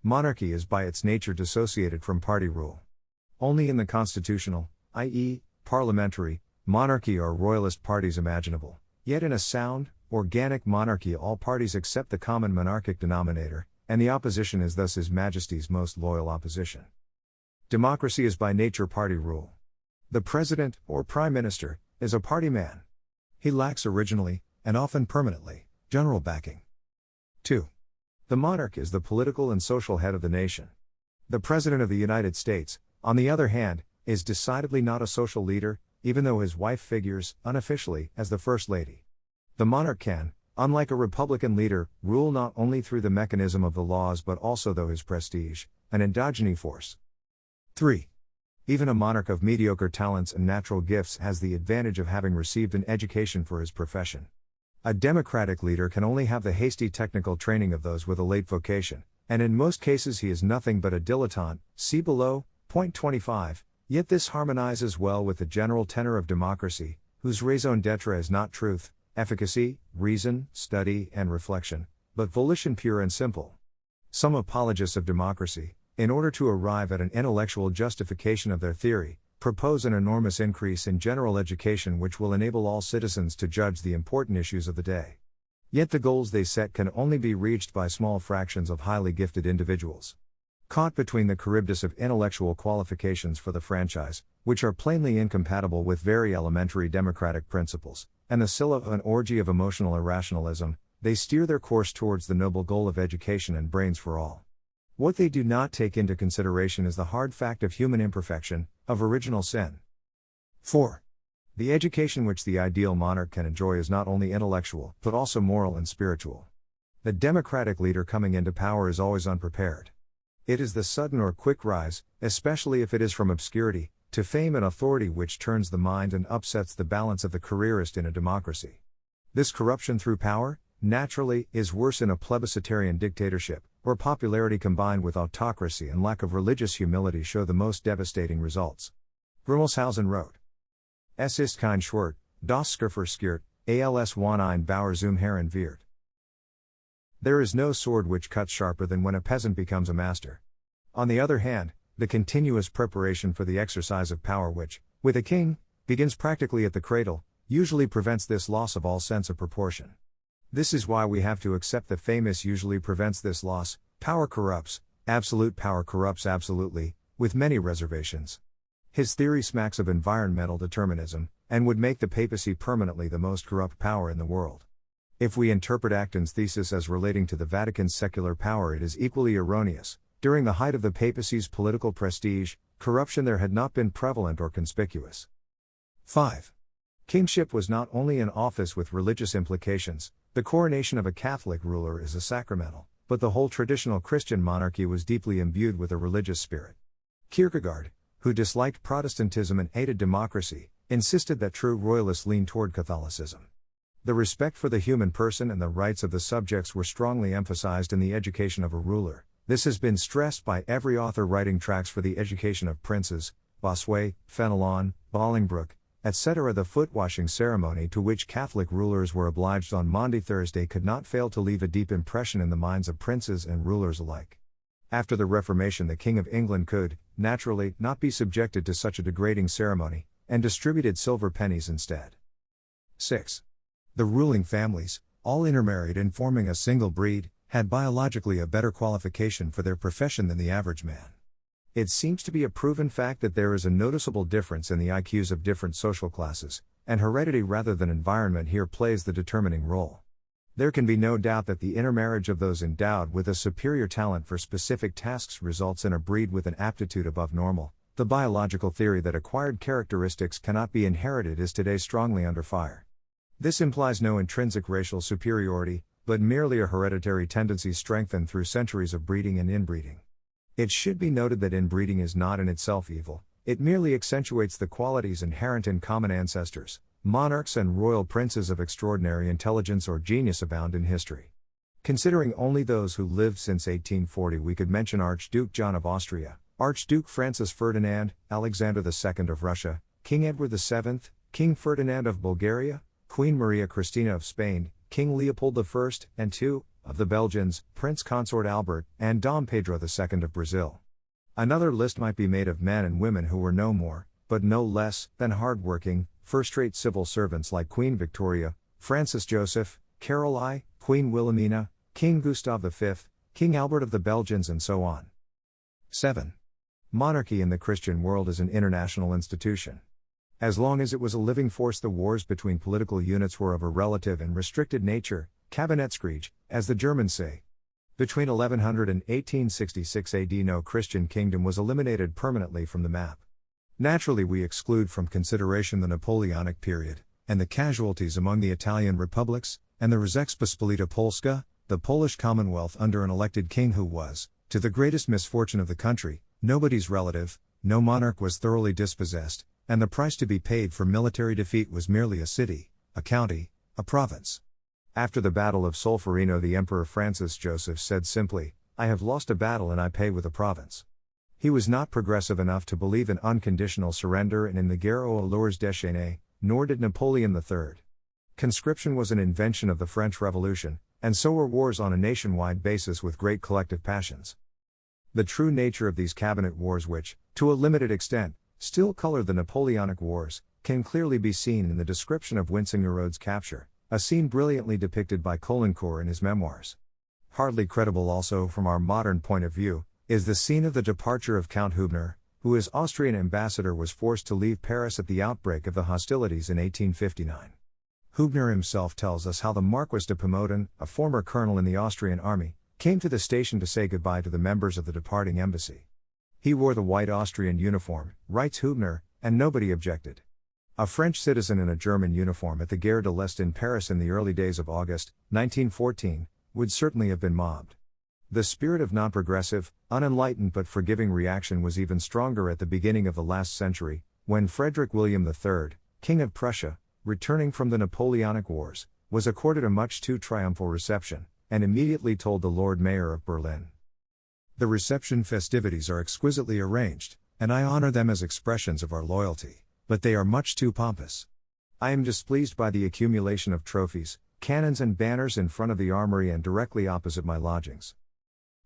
Monarchy is by its nature dissociated from party rule. Only in the constitutional, i.e., parliamentary, monarchy are royalist parties imaginable, yet in a sound, organic monarchy all parties except the common monarchic denominator, and the opposition is thus His Majesty's most loyal opposition. Democracy is by nature party rule. The President, or Prime Minister, is a party man. He lacks originally, and often permanently, general backing. 2. The monarch is the political and social head of the nation. The President of the United States, on the other hand, is decidedly not a social leader, even though his wife figures, unofficially, as the First Lady. The monarch can, unlike a republican leader, rule not only through the mechanism of the laws but also through his prestige, an endogeny force. 3. Even a monarch of mediocre talents and natural gifts has the advantage of having received an education for his profession. A democratic leader can only have the hasty technical training of those with a late vocation, and in most cases he is nothing but a dilettante, see below, point 25, yet this harmonizes well with the general tenor of democracy, whose raison d'etre is not truth, efficacy, reason, study, and reflection, but volition pure and simple. Some apologists of democracy, in order to arrive at an intellectual justification of their theory, propose an enormous increase in general education which will enable all citizens to judge the important issues of the day. Yet the goals they set can only be reached by small fractions of highly gifted individuals. Caught between the charybdis of intellectual qualifications for the franchise, which are plainly incompatible with very elementary democratic principles, and the scylla of an orgy of emotional irrationalism, they steer their course towards the noble goal of education and brains for all. What they do not take into consideration is the hard fact of human imperfection, of original sin. 4. The education which the ideal monarch can enjoy is not only intellectual, but also moral and spiritual. The democratic leader coming into power is always unprepared. It is the sudden or quick rise, especially if it is from obscurity, to fame and authority which turns the mind and upsets the balance of the careerist in a democracy. This corruption through power, naturally, is worse in a plebiscitarian dictatorship, where popularity combined with autocracy and lack of religious humility show the most devastating results. Grimmelshausen wrote, Es ist kein Schwert, das verskiert, als wann ein Bauer zum Herren wird. There is no sword which cuts sharper than when a peasant becomes a master. On the other hand, the continuous preparation for the exercise of power which, with a king, begins practically at the cradle, usually prevents this loss of all sense of proportion. This is why we have to accept the famous usually prevents this loss, power corrupts, absolute power corrupts absolutely, with many reservations. His theory smacks of environmental determinism, and would make the papacy permanently the most corrupt power in the world. If we interpret Acton's thesis as relating to the Vatican's secular power, it is equally erroneous. During the height of the papacy's political prestige, corruption there had not been prevalent or conspicuous. 5. Kingship was not only an office with religious implications. The coronation of a Catholic ruler is a sacramental, but the whole traditional Christian monarchy was deeply imbued with a religious spirit. Kierkegaard, who disliked Protestantism and hated democracy, insisted that true royalists lean toward Catholicism. The respect for the human person and the rights of the subjects were strongly emphasized in the education of a ruler. This has been stressed by every author writing tracts for the education of princes, Bossuet, Fenelon, Bolingbroke, etc. The foot-washing ceremony to which Catholic rulers were obliged on Maundy Thursday could not fail to leave a deep impression in the minds of princes and rulers alike. After the Reformation, the King of England could, naturally, not be subjected to such a degrading ceremony, and distributed silver pennies instead. 6. The ruling families, all intermarried and forming a single breed, had biologically a better qualification for their profession than the average man. It seems to be a proven fact that there is a noticeable difference in the IQs of different social classes, and heredity rather than environment here plays the determining role. There can be no doubt that the intermarriage of those endowed with a superior talent for specific tasks results in a breed with an aptitude above normal. The biological theory that acquired characteristics cannot be inherited is today strongly under fire. This implies no intrinsic racial superiority, but merely a hereditary tendency strengthened through centuries of breeding and inbreeding. It should be noted that inbreeding is not in itself evil, it merely accentuates the qualities inherent in common ancestors. Monarchs and royal princes of extraordinary intelligence or genius abound in history. Considering only those who lived since 1840, we could mention Archduke John of Austria, Archduke Francis Ferdinand, Alexander II of Russia, King Edward VII, King Ferdinand of Bulgaria, Queen Maria Christina of Spain, King Leopold I and II of the Belgians, Prince Consort Albert, and Dom Pedro II of Brazil. Another list might be made of men and women who were no more, but no less, than hard-working, first-rate civil servants like Queen Victoria, Francis Joseph, Carol I, Queen Wilhelmina, King Gustav V, King Albert of the Belgians, and so on. 7. Monarchy in the Christian world is an international institution. As long as it was a living force, the wars between political units were of a relative and restricted nature, Kabinettskrieg, as the Germans say. Between 1100 and 1866 AD, no Christian kingdom was eliminated permanently from the map. Naturally, we exclude from consideration the Napoleonic period, and the casualties among the Italian republics, and the Rzeczpospolita Polska, the Polish Commonwealth under an elected king who was, to the greatest misfortune of the country, nobody's relative. No monarch was thoroughly dispossessed, and the price to be paid for military defeat was merely a city, a county, a province. After the Battle of Solferino, the Emperor Francis Joseph said simply, "I have lost a battle and I pay with a province." He was not progressive enough to believe in unconditional surrender and in the guerre aux allures déchaînées, nor did Napoleon III. Conscription was an invention of the French Revolution, and so were wars on a nationwide basis with great collective passions. The true nature of these cabinet wars, which, to a limited extent, still color the Napoleonic Wars, can clearly be seen in the description of Wintzingerode's capture, a scene brilliantly depicted by Caulaincourt in his memoirs. Hardly credible also from our modern point of view, is the scene of the departure of Count Hubner, who as Austrian ambassador was forced to leave Paris at the outbreak of the hostilities in 1859. Hubner himself tells us how the Marquis de Pomodan, a former colonel in the Austrian army, came to the station to say goodbye to the members of the departing embassy. He wore the white Austrian uniform, writes Hubner, and nobody objected. A French citizen in a German uniform at the Gare de l'Est in Paris in the early days of August, 1914, would certainly have been mobbed. The spirit of non-progressive, unenlightened but forgiving reaction was even stronger at the beginning of the last century, when Frederick William III, King of Prussia, returning from the Napoleonic Wars, was accorded a much too triumphal reception, and immediately told the Lord Mayor of Berlin. The reception festivities are exquisitely arranged, and I honor them as expressions of our loyalty, but they are much too pompous. I am displeased by the accumulation of trophies, cannons and banners in front of the armory and directly opposite my lodgings.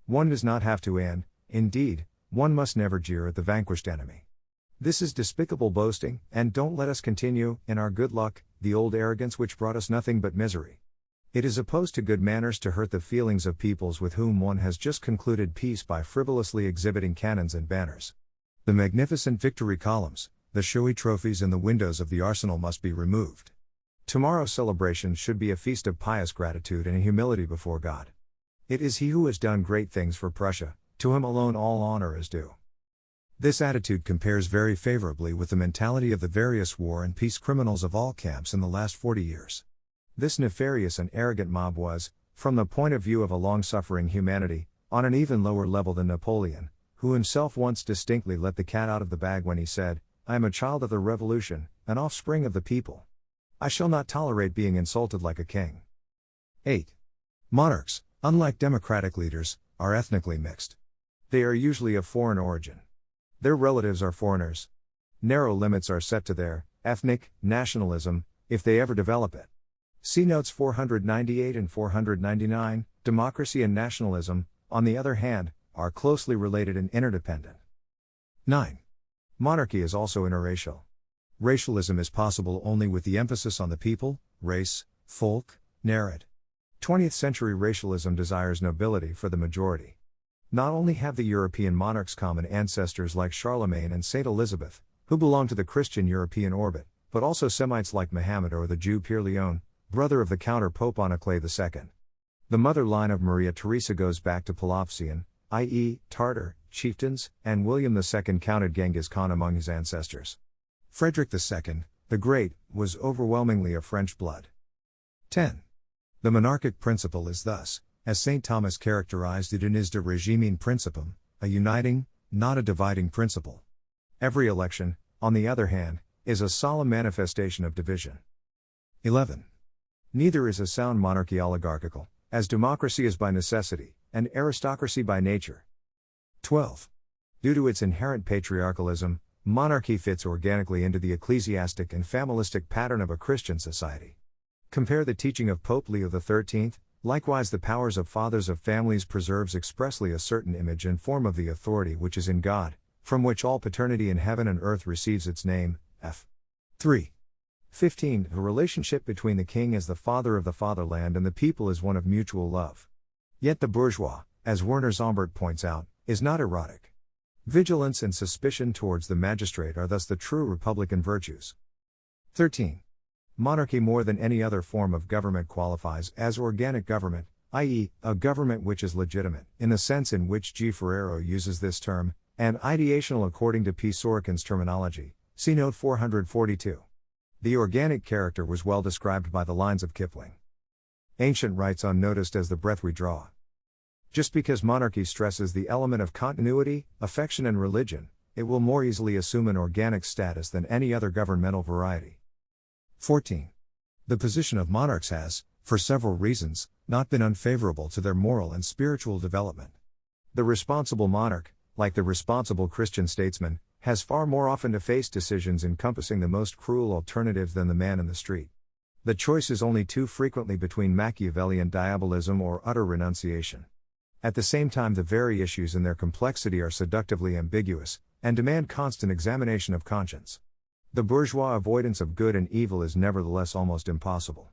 One does not have to, and, indeed, one must never jeer at the vanquished enemy. This is despicable boasting, and don't let us continue, in our good luck, the old arrogance which brought us nothing but misery. It is opposed to good manners to hurt the feelings of peoples with whom one has just concluded peace by frivolously exhibiting cannons and banners. The magnificent victory columns, the showy trophies in the windows of the arsenal must be removed. Tomorrow's celebration should be a feast of pious gratitude and humility before God. It is He who has done great things for Prussia, to Him alone all honor is due. This attitude compares very favorably with the mentality of the various war and peace criminals of all camps in the last 40 years. This nefarious and arrogant mob was, from the point of view of a long-suffering humanity, on an even lower level than Napoleon, who himself once distinctly let the cat out of the bag when he said, "I am a child of the revolution, an offspring of the people. I shall not tolerate being insulted like a king." 8. Monarchs, unlike democratic leaders, are ethnically mixed. They are usually of foreign origin. Their relatives are foreigners. Narrow limits are set to their ethnic nationalism, if they ever develop it. See notes 498 and 499. Democracy and nationalism, on the other hand, are closely related and interdependent. 9. Monarchy is also interracial. Racialism is possible only with the emphasis on the people, race, folk, narrate. 20th century racialism desires nobility for the majority. Not only have the European monarchs common ancestors like Charlemagne and Saint Elizabeth, who belong to the Christian European orbit, but also Semites like Muhammad or the Jew Pierre Leon, brother of the counter-pope Anaclet II. The mother line of Maria Theresa goes back to Pelopian, i.e., Tartar, chieftains, and William II counted Genghis Khan among his ancestors. Frederick II, the Great, was overwhelmingly of French blood. 10. The monarchic principle is thus, as St. Thomas characterized it in his De Regimine Principum, a uniting, not a dividing principle. Every election, on the other hand, is a solemn manifestation of division. 11. Neither is a sound monarchy oligarchical, as democracy is by necessity, and aristocracy by nature. 12. Due to its inherent patriarchalism, monarchy fits organically into the ecclesiastic and familistic pattern of a Christian society. Compare the teaching of Pope Leo XIII. Likewise, the powers of fathers of families preserves expressly a certain image and form of the authority which is in God, from which all paternity in heaven and earth receives its name. F. 3. 15. The relationship between the king as the father of the fatherland and the people is one of mutual love. Yet the bourgeois, as Werner Zombert points out, is not erotic. Vigilance and suspicion towards the magistrate are thus the true republican virtues. 13. Monarchy more than any other form of government qualifies as organic government, i.e., a government which is legitimate, in the sense in which G. Ferrero uses this term, and ideational according to P. Sorokin's terminology, see note 442. The organic character was well described by the lines of Kipling. Ancient rites unnoticed as the breath we draw. Just because monarchy stresses the element of continuity, affection and religion, it will more easily assume an organic status than any other governmental variety. 14. The position of monarchs has, for several reasons, not been unfavorable to their moral and spiritual development. The responsible monarch, like the responsible Christian statesman, has far more often to face decisions encompassing the most cruel alternatives than the man in the street. The choice is only too frequently between Machiavellian diabolism or utter renunciation. At the same time, the very issues in their complexity are seductively ambiguous, and demand constant examination of conscience. The bourgeois avoidance of good and evil is nevertheless almost impossible.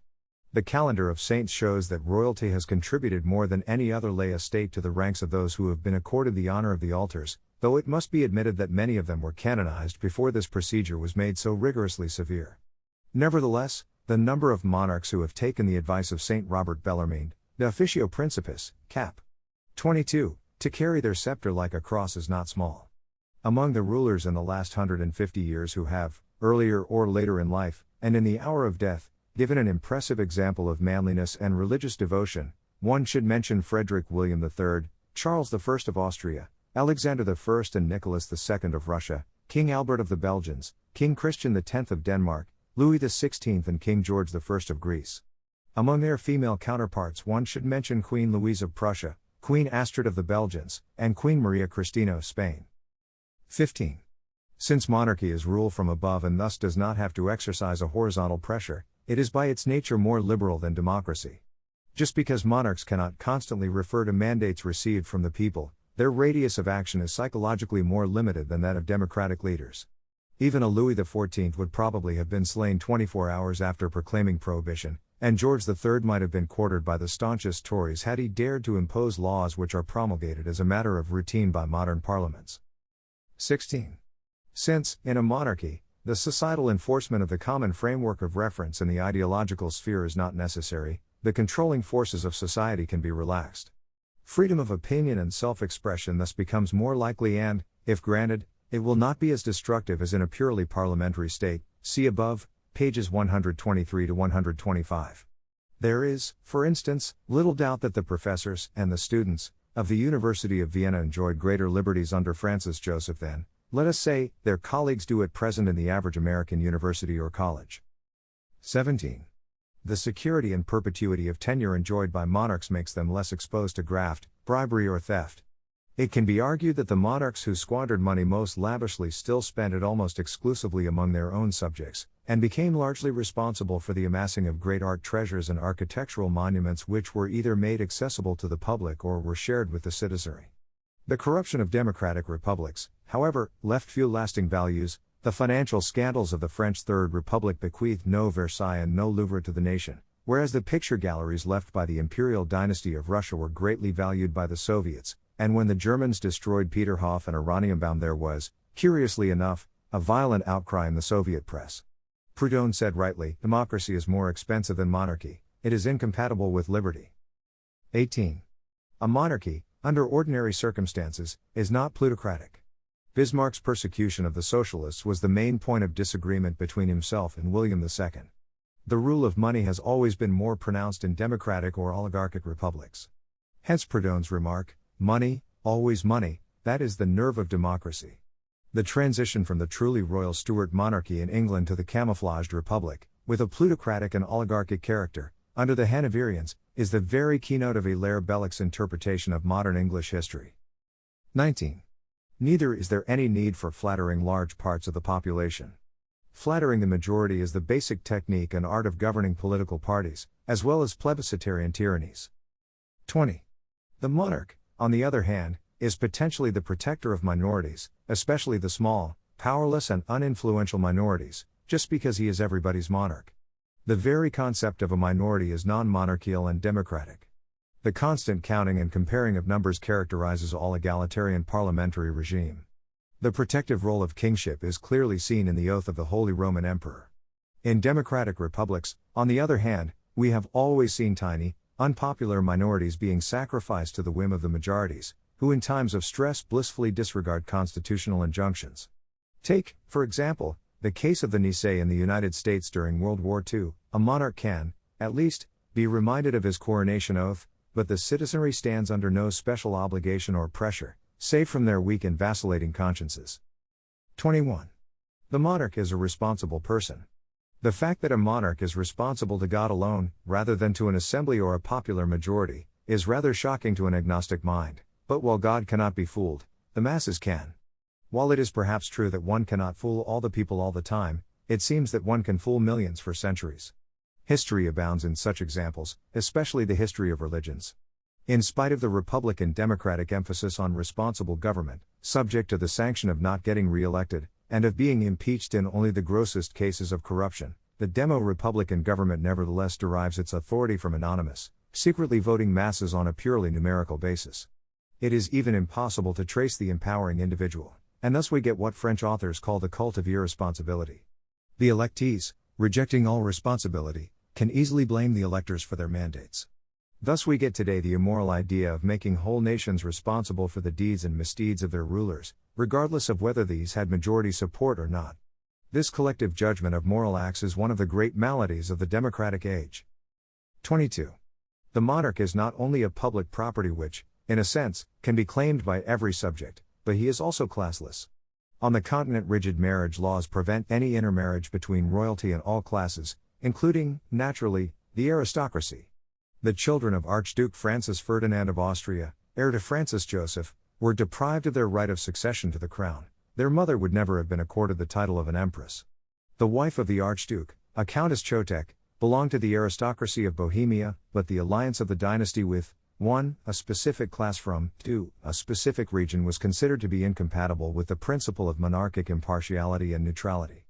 The calendar of saints shows that royalty has contributed more than any other lay estate to the ranks of those who have been accorded the honor of the altars, though it must be admitted that many of them were canonized before this procedure was made so rigorously severe. Nevertheless, the number of monarchs who have taken the advice of Saint Robert Bellarmine, De Officio Principis, cap. 22, to carry their scepter like a cross is not small. Among the rulers in the last 150 years who have, earlier or later in life, and in the hour of death, given an impressive example of manliness and religious devotion, one should mention Frederick William III, Charles I of Austria, Alexander I and Nicholas II of Russia, King Albert of the Belgians, King Christian X of Denmark, Louis XVI and King George I of Greece. Among their female counterparts one should mention Queen Louise of Prussia, Queen Astrid of the Belgians, and Queen Maria Cristina of Spain. 15. Since monarchy is rule from above and thus does not have to exercise a horizontal pressure, it is by its nature more liberal than democracy. Just because monarchs cannot constantly refer to mandates received from the people, their radius of action is psychologically more limited than that of democratic leaders. Even a Louis XIV would probably have been slain 24 hours after proclaiming prohibition, and George III might have been quartered by the staunchest Tories had he dared to impose laws which are promulgated as a matter of routine by modern parliaments. 16. Since, in a monarchy, the societal enforcement of the common framework of reference in the ideological sphere is not necessary, the controlling forces of society can be relaxed. Freedom of opinion and self-expression thus becomes more likely and, if granted, it will not be as destructive as in a purely parliamentary state, see above, pages 123 to 125. There is, for instance, little doubt that the professors and the students of the University of Vienna enjoyed greater liberties under Francis Joseph than, let us say, their colleagues do at present in the average American university or college. 17. The security and perpetuity of tenure enjoyed by monarchs makes them less exposed to graft, bribery or theft. It can be argued that the monarchs who squandered money most lavishly still spent it almost exclusively among their own subjects, and became largely responsible for the amassing of great art treasures and architectural monuments which were either made accessible to the public or were shared with the citizenry. The corruption of democratic republics, however, left few lasting values. The financial scandals of the French Third Republic bequeathed no Versailles and no Louvre to the nation, whereas the picture galleries left by the imperial dynasty of Russia were greatly valued by the Soviets, and when the Germans destroyed Peterhof and Oranienbaum there was, curiously enough, a violent outcry in the Soviet press. Proudhon said rightly, democracy is more expensive than monarchy, it is incompatible with liberty. 18. A monarchy, under ordinary circumstances, is not plutocratic. Bismarck's persecution of the socialists was the main point of disagreement between himself and William II. The rule of money has always been more pronounced in democratic or oligarchic republics. Hence Proudhon's remark, money, always money, that is the nerve of democracy. The transition from the truly royal Stuart monarchy in England to the camouflaged republic, with a plutocratic and oligarchic character, under the Hanoverians, is the very keynote of Hilaire Belloc's interpretation of modern English history. 19. Neither is there any need for flattering large parts of the population. Flattering the majority is the basic technique and art of governing political parties, as well as plebiscitarian tyrannies. 20. The monarch, on the other hand, is potentially the protector of minorities, especially the small, powerless and uninfluential minorities, just because he is everybody's monarch. The very concept of a minority is non-monarchical and democratic. The constant counting and comparing of numbers characterizes all egalitarian parliamentary regime. The protective role of kingship is clearly seen in the oath of the Holy Roman Emperor. In democratic republics, on the other hand, we have always seen tiny, unpopular minorities being sacrificed to the whim of the majorities, who in times of stress blissfully disregard constitutional injunctions. Take, for example, the case of the Nice in the United States during World War II. A monarch can, at least, be reminded of his coronation oath, but the citizenry stands under no special obligation or pressure, save from their weak and vacillating consciences. 21. The monarch is a responsible person. The fact that a monarch is responsible to God alone, rather than to an assembly or a popular majority, is rather shocking to an agnostic mind, but while God cannot be fooled, the masses can. While it is perhaps true that one cannot fool all the people all the time, it seems that one can fool millions for centuries. History abounds in such examples, especially the history of religions. In spite of the Republican Democratic emphasis on responsible government, subject to the sanction of not getting re-elected, and of being impeached in only the grossest cases of corruption, the Demo-Republican government nevertheless derives its authority from anonymous, secretly voting masses on a purely numerical basis. It is even impossible to trace the empowering individual, and thus we get what French authors call the cult of irresponsibility. The electees, rejecting all responsibility, can easily blame the electors for their mandates. Thus we get today the immoral idea of making whole nations responsible for the deeds and misdeeds of their rulers, regardless of whether these had majority support or not. This collective judgment of moral acts is one of the great maladies of the democratic age. 22. The monarch is not only a public property which, in a sense, can be claimed by every subject, but he is also classless. On the continent, rigid marriage laws prevent any intermarriage between royalty and all classes, including, naturally, the aristocracy. The children of Archduke Francis Ferdinand of Austria, heir to Francis Joseph, were deprived of their right of succession to the crown. Their mother would never have been accorded the title of an empress. The wife of the Archduke, a Countess Chotek, belonged to the aristocracy of Bohemia, but the alliance of the dynasty with 1. A specific class from 2. A specific region was considered to be incompatible with the principle of monarchic impartiality and neutrality.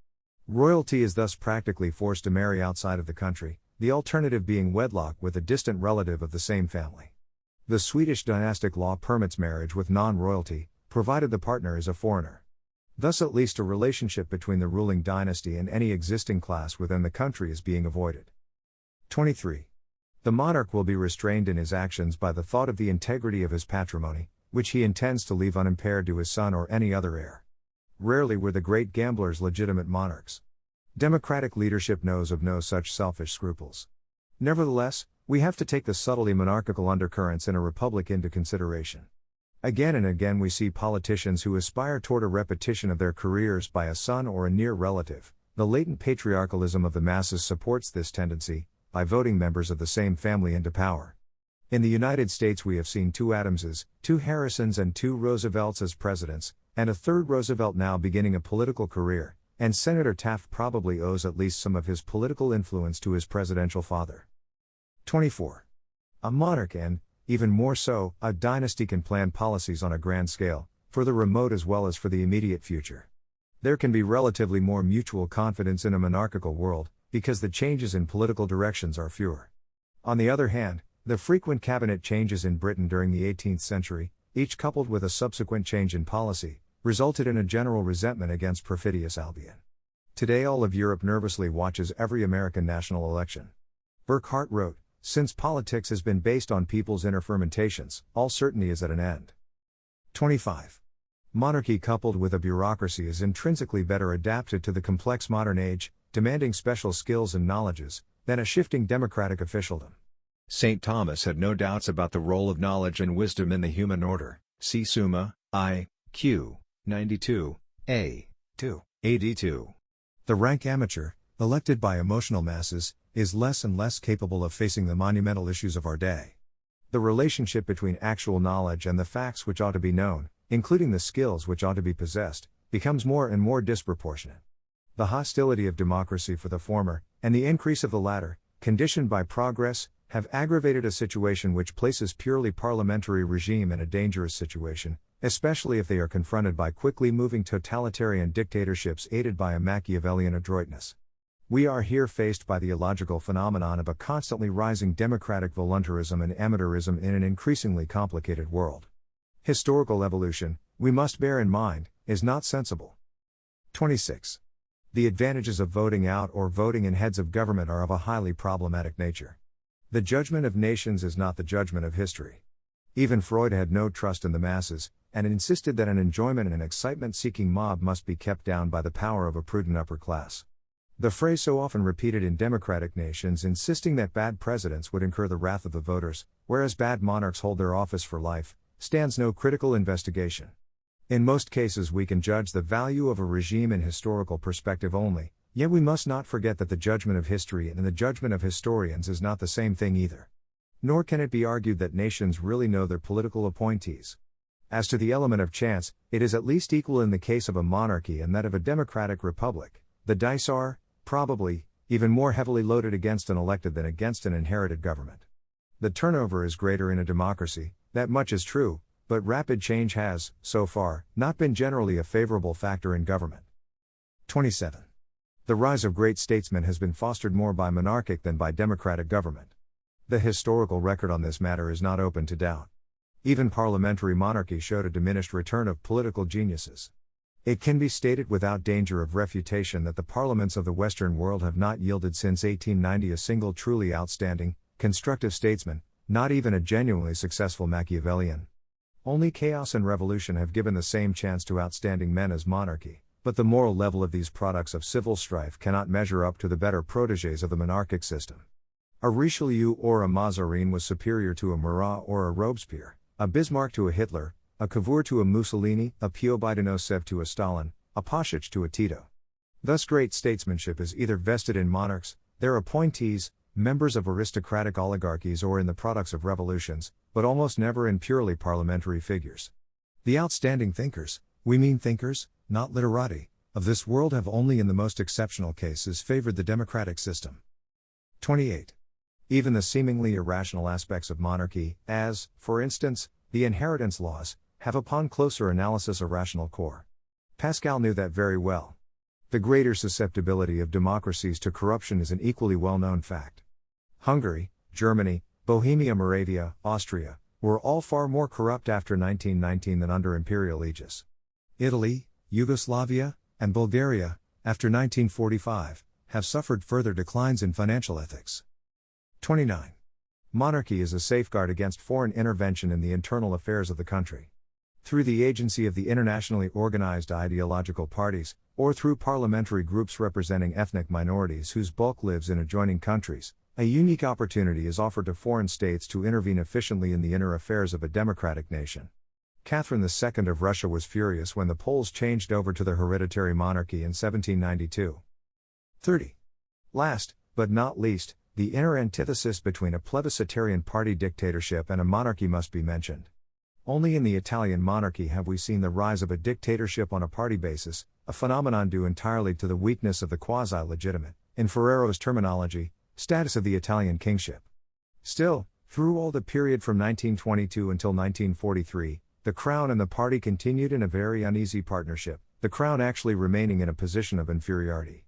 Royalty is thus practically forced to marry outside of the country, the alternative being wedlock with a distant relative of the same family. The Swedish dynastic law permits marriage with non-royalty, provided the partner is a foreigner. Thus at least a relationship between the ruling dynasty and any existing class within the country is being avoided. 23. The monarch will be restrained in his actions by the thought of the integrity of his patrimony, which he intends to leave unimpaired to his son or any other heir. Rarely were the great gamblers legitimate monarchs. Democratic leadership knows of no such selfish scruples. Nevertheless, we have to take the subtly monarchical undercurrents in a republic into consideration. Again and again we see politicians who aspire toward a repetition of their careers by a son or a near relative. The latent patriarchalism of the masses supports this tendency, by voting members of the same family into power. In the United States we have seen 2 Adamses, 2 Harrisons and 2 Roosevelts as presidents, and a third Roosevelt now beginning a political career, and Senator Taft probably owes at least some of his political influence to his presidential father. 24. A monarch and, even more so, a dynasty can plan policies on a grand scale, for the remote as well as for the immediate future. There can be relatively more mutual confidence in a monarchical world, because the changes in political directions are fewer. On the other hand, the frequent cabinet changes in Britain during the 18th century, each coupled with a subsequent change in policy, resulted in a general resentment against perfidious Albion. Today all of Europe nervously watches every American national election. Burckhardt wrote, "Since politics has been based on people's inner fermentations, all certainty is at an end." 25. Monarchy coupled with a bureaucracy is intrinsically better adapted to the complex modern age, demanding special skills and knowledges, than a shifting democratic officialdom. St. Thomas had no doubts about the role of knowledge and wisdom in the human order. See Summa, I, Q, 92, A, 2, AD2. The rank amateur, elected by emotional masses, is less and less capable of facing the monumental issues of our day. The relationship between actual knowledge and the facts which ought to be known, including the skills which ought to be possessed, becomes more and more disproportionate. The hostility of democracy for the former, and the increase of the latter, conditioned by progress, have aggravated a situation which places purely parliamentary regime in a dangerous situation, especially if they are confronted by quickly moving totalitarian dictatorships aided by a Machiavellian adroitness. We are here faced by the illogical phenomenon of a constantly rising democratic voluntarism and amateurism in an increasingly complicated world. Historical evolution, we must bear in mind, is not sensible. 26. The advantages of voting out or voting in heads of government are of a highly problematic nature. The judgment of nations is not the judgment of history. Even Freud had no trust in the masses, and insisted that an enjoyment and excitement-seeking mob must be kept down by the power of a prudent upper class. The phrase so often repeated in democratic nations insisting that bad presidents would incur the wrath of the voters, whereas bad monarchs hold their office for life, stands no critical investigation. In most cases we can judge the value of a regime in historical perspective only, yet we must not forget that the judgment of history and the judgment of historians is not the same thing either. Nor can it be argued that nations really know their political appointees. As to the element of chance, it is at least equal in the case of a monarchy and that of a democratic republic. The dice are, probably, even more heavily loaded against an elected than against an inherited government. The turnover is greater in a democracy, that much is true, but rapid change has, so far, not been generally a favorable factor in government. 27. The rise of great statesmen has been fostered more by monarchic than by democratic government. The historical record on this matter is not open to doubt. Even parliamentary monarchy showed a diminished return of political geniuses. It can be stated without danger of refutation that the parliaments of the Western world have not yielded since 1890 a single truly outstanding, constructive statesman, not even a genuinely successful Machiavellian. Only chaos and revolution have given the same chance to outstanding men as monarchy, but the moral level of these products of civil strife cannot measure up to the better protégés of the monarchic system. A Richelieu or a Mazarin was superior to a Murat or a Robespierre, a Bismarck to a Hitler, a Cavour to a Mussolini, a Pio-Bidenosev to a Stalin, a Pasich to a Tito. Thus great statesmanship is either vested in monarchs, their appointees, members of aristocratic oligarchies or in the products of revolutions, but almost never in purely parliamentary figures. The outstanding thinkers, we mean thinkers, not literati, of this world have only in the most exceptional cases favored the democratic system. 28. Even the seemingly irrational aspects of monarchy, as, for instance, the inheritance laws, have upon closer analysis a rational core. Pascal knew that very well. The greater susceptibility of democracies to corruption is an equally well-known fact. Hungary, Germany, Bohemia, Moravia, Austria, were all far more corrupt after 1919 than under imperial aegis. Italy, Yugoslavia, and Bulgaria, after 1945, have suffered further declines in financial ethics. 29. Monarchy is a safeguard against foreign intervention in the internal affairs of the country. Through the agency of the internationally organized ideological parties, or through parliamentary groups representing ethnic minorities whose bulk lives in adjoining countries, a unique opportunity is offered to foreign states to intervene efficiently in the inner affairs of a democratic nation. Catherine II of Russia was furious when the Poles changed over to the hereditary monarchy in 1792. 30. Last, but not least, the inner antithesis between a plebiscitarian party dictatorship and a monarchy must be mentioned. Only in the Italian monarchy have we seen the rise of a dictatorship on a party basis, a phenomenon due entirely to the weakness of the quasi-legitimate, in Ferrero's terminology, status of the Italian kingship. Still, through all the period from 1922 until 1943, the Crown and the party continued in a very uneasy partnership, the Crown actually remaining in a position of inferiority.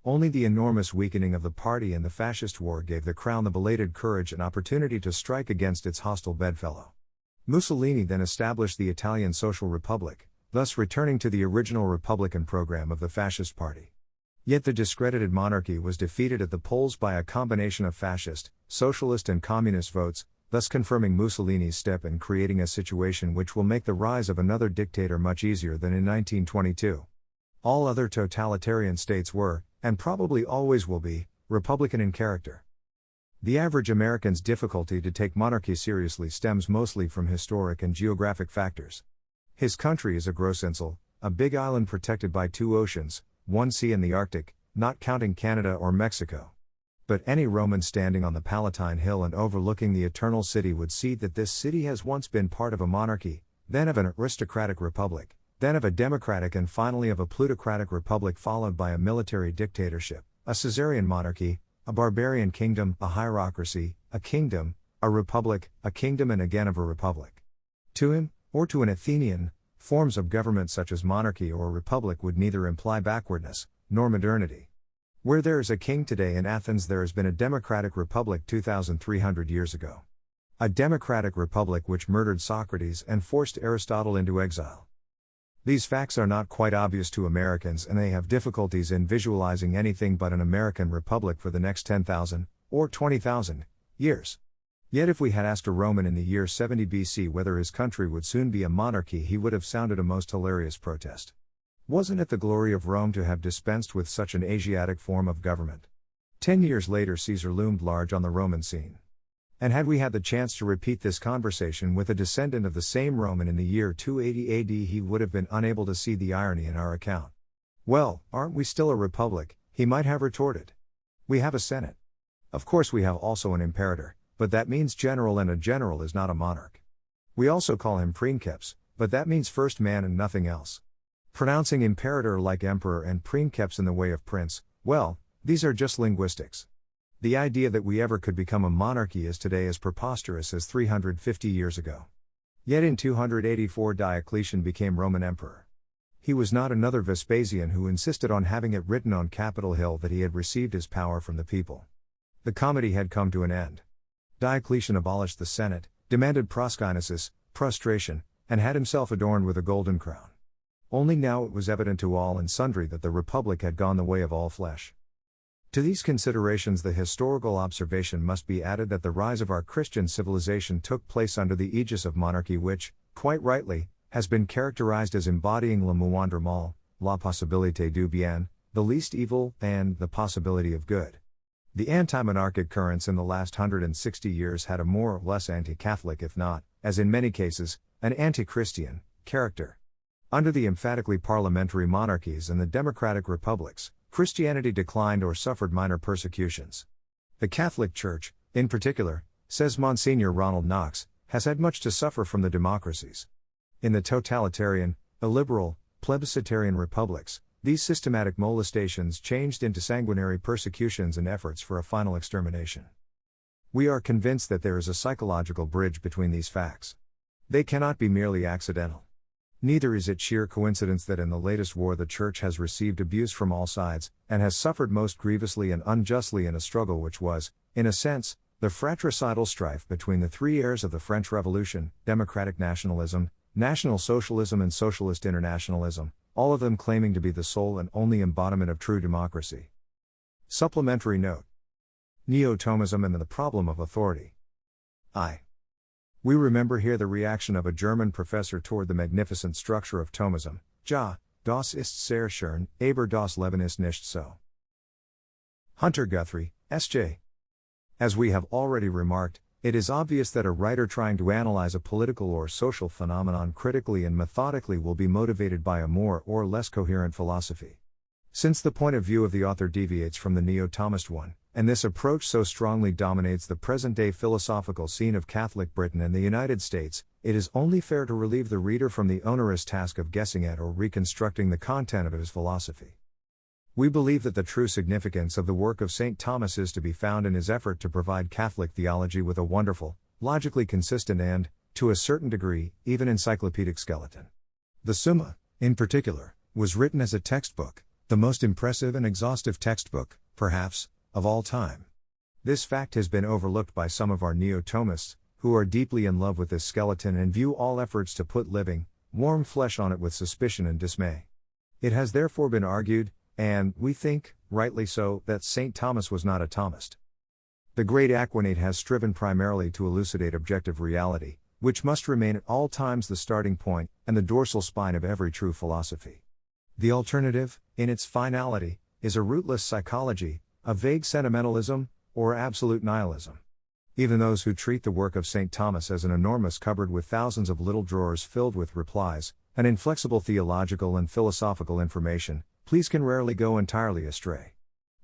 Only the enormous weakening of the party and the fascist war gave the Crown the belated courage and opportunity to strike against its hostile bedfellow. Mussolini then established the Italian Social Republic, thus returning to the original Republican program of the Fascist Party. Yet the discredited monarchy was defeated at the polls by a combination of fascist, socialist and communist votes, thus confirming Mussolini's step and creating a situation which will make the rise of another dictator much easier than in 1922. All other totalitarian states were, and probably always will be, republican in character. The average American's difficulty to take monarchy seriously stems mostly from historic and geographic factors. His country is a großinsel, a big island protected by two oceans, one sea and the Arctic, not counting Canada or Mexico. But any Roman standing on the Palatine Hill and overlooking the Eternal City would see that this city has once been part of a monarchy, then of an aristocratic republic, then of a democratic and finally of a plutocratic republic followed by a military dictatorship, a Caesarian monarchy, a barbarian kingdom, a hierocracy, a kingdom, a republic, a kingdom and again of a republic. To him, or to an Athenian, forms of government such as monarchy or republic would neither imply backwardness, nor modernity. Where there is a king today in Athens, there has been a democratic republic 2,300 years ago. A democratic republic which murdered Socrates and forced Aristotle into exile. These facts are not quite obvious to Americans, and they have difficulties in visualizing anything but an American republic for the next 10,000, or 20,000, years. Yet if we had asked a Roman in the year 70 BC whether his country would soon be a monarchy, he would have sounded a most hilarious protest. Wasn't it the glory of Rome to have dispensed with such an Asiatic form of government? 10 years later, Caesar loomed large on the Roman scene. And had we had the chance to repeat this conversation with a descendant of the same Roman in the year 280 AD, he would have been unable to see the irony in our account. Well, aren't we still a republic? He might have retorted. We have a senate. Of course we have also an imperator, but that means general, and a general is not a monarch. We also call him princeps, but that means first man and nothing else. Pronouncing imperator like emperor and princeps in the way of prince, well, these are just linguistics. The idea that we ever could become a monarchy is today as preposterous as 350 years ago. Yet in 284 Diocletian became Roman emperor. He was not another Vespasian who insisted on having it written on Capitol Hill that he had received his power from the people. The comedy had come to an end. Diocletian abolished the Senate, demanded proskynesis, prostration, and had himself adorned with a golden crown. Only now it was evident to all and sundry that the Republic had gone the way of all flesh. To these considerations the historical observation must be added that the rise of our Christian civilization took place under the aegis of monarchy, which, quite rightly, has been characterized as embodying le moindre mal, la possibilité du bien, the least evil, and the possibility of good. The anti-monarchic currents in the last 160 years had a more or less anti-Catholic, if not, as in many cases, an anti-Christian, character. Under the emphatically parliamentary monarchies and the democratic republics, Christianity declined or suffered minor persecutions. The Catholic Church, in particular, says Monsignor Ronald Knox, has had much to suffer from the democracies. In the totalitarian, illiberal, plebiscitarian republics, these systematic molestations changed into sanguinary persecutions and efforts for a final extermination. We are convinced that there is a psychological bridge between these facts. They cannot be merely accidental. Neither is it sheer coincidence that in the latest war the Church has received abuse from all sides, and has suffered most grievously and unjustly in a struggle which was, in a sense, the fratricidal strife between the three heirs of the French Revolution: democratic nationalism, National Socialism and Socialist Internationalism, all of them claiming to be the sole and only embodiment of true democracy. Supplementary note: Neo-Tomism and the problem of authority. We remember here the reaction of a German professor toward the magnificent structure of Thomism: Ja, das ist sehr schön, aber das Leben ist nicht so. Hunter Guthrie, S.J. As we have already remarked, it is obvious that a writer trying to analyze a political or social phenomenon critically and methodically will be motivated by a more or less coherent philosophy. Since the point of view of the author deviates from the Neo-Thomist one, and this approach so strongly dominates the present-day philosophical scene of Catholic Britain and the United States, it is only fair to relieve the reader from the onerous task of guessing at or reconstructing the content of his philosophy. We believe that the true significance of the work of St. Thomas is to be found in his effort to provide Catholic theology with a wonderful, logically consistent and, to a certain degree, even encyclopedic skeleton. The Summa, in particular, was written as a textbook, the most impressive and exhaustive textbook, perhaps, of all time. This fact has been overlooked by some of our Neo-Thomists, who are deeply in love with this skeleton and view all efforts to put living, warm flesh on it with suspicion and dismay. It has therefore been argued, and, we think, rightly so, that St. Thomas was not a Thomist. The great Aquinate has striven primarily to elucidate objective reality, which must remain at all times the starting point, and the dorsal spine of every true philosophy. The alternative, in its finality, is a rootless psychology, a vague sentimentalism, or absolute nihilism. Even those who treat the work of St. Thomas as an enormous cupboard with thousands of little drawers filled with replies, and inflexible theological and philosophical information, please can rarely go entirely astray.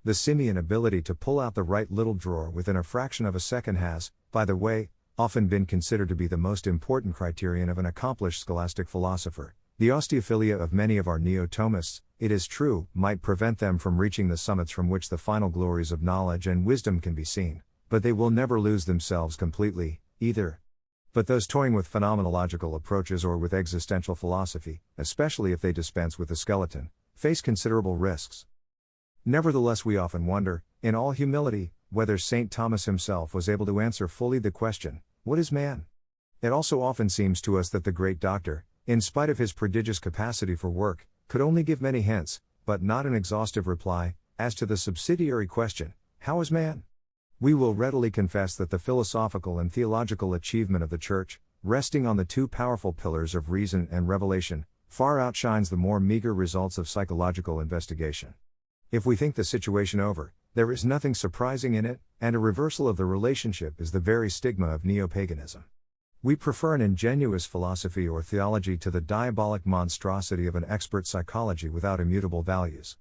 The simian ability to pull out the right little drawer within a fraction of a second has, by the way, often been considered to be the most important criterion of an accomplished scholastic philosopher. The osteophilia of many of our Neo-Thomists, it is true, might prevent them from reaching the summits from which the final glories of knowledge and wisdom can be seen, but they will never lose themselves completely, either. But those toying with phenomenological approaches or with existential philosophy, especially if they dispense with the skeleton, face considerable risks. Nevertheless, we often wonder, in all humility, whether St. Thomas himself was able to answer fully the question, what is man? It also often seems to us that the great doctor, in spite of his prodigious capacity for work, could only give many hints, but not an exhaustive reply, as to the subsidiary question, how is man? We will readily confess that the philosophical and theological achievement of the Church, resting on the two powerful pillars of reason and revelation, far outshines the more meager results of psychological investigation. If we think the situation over, there is nothing surprising in it, and a reversal of the relationship is the very stigma of neo-paganism. We prefer an ingenuous philosophy or theology to the diabolic monstrosity of an expert psychology without immutable values.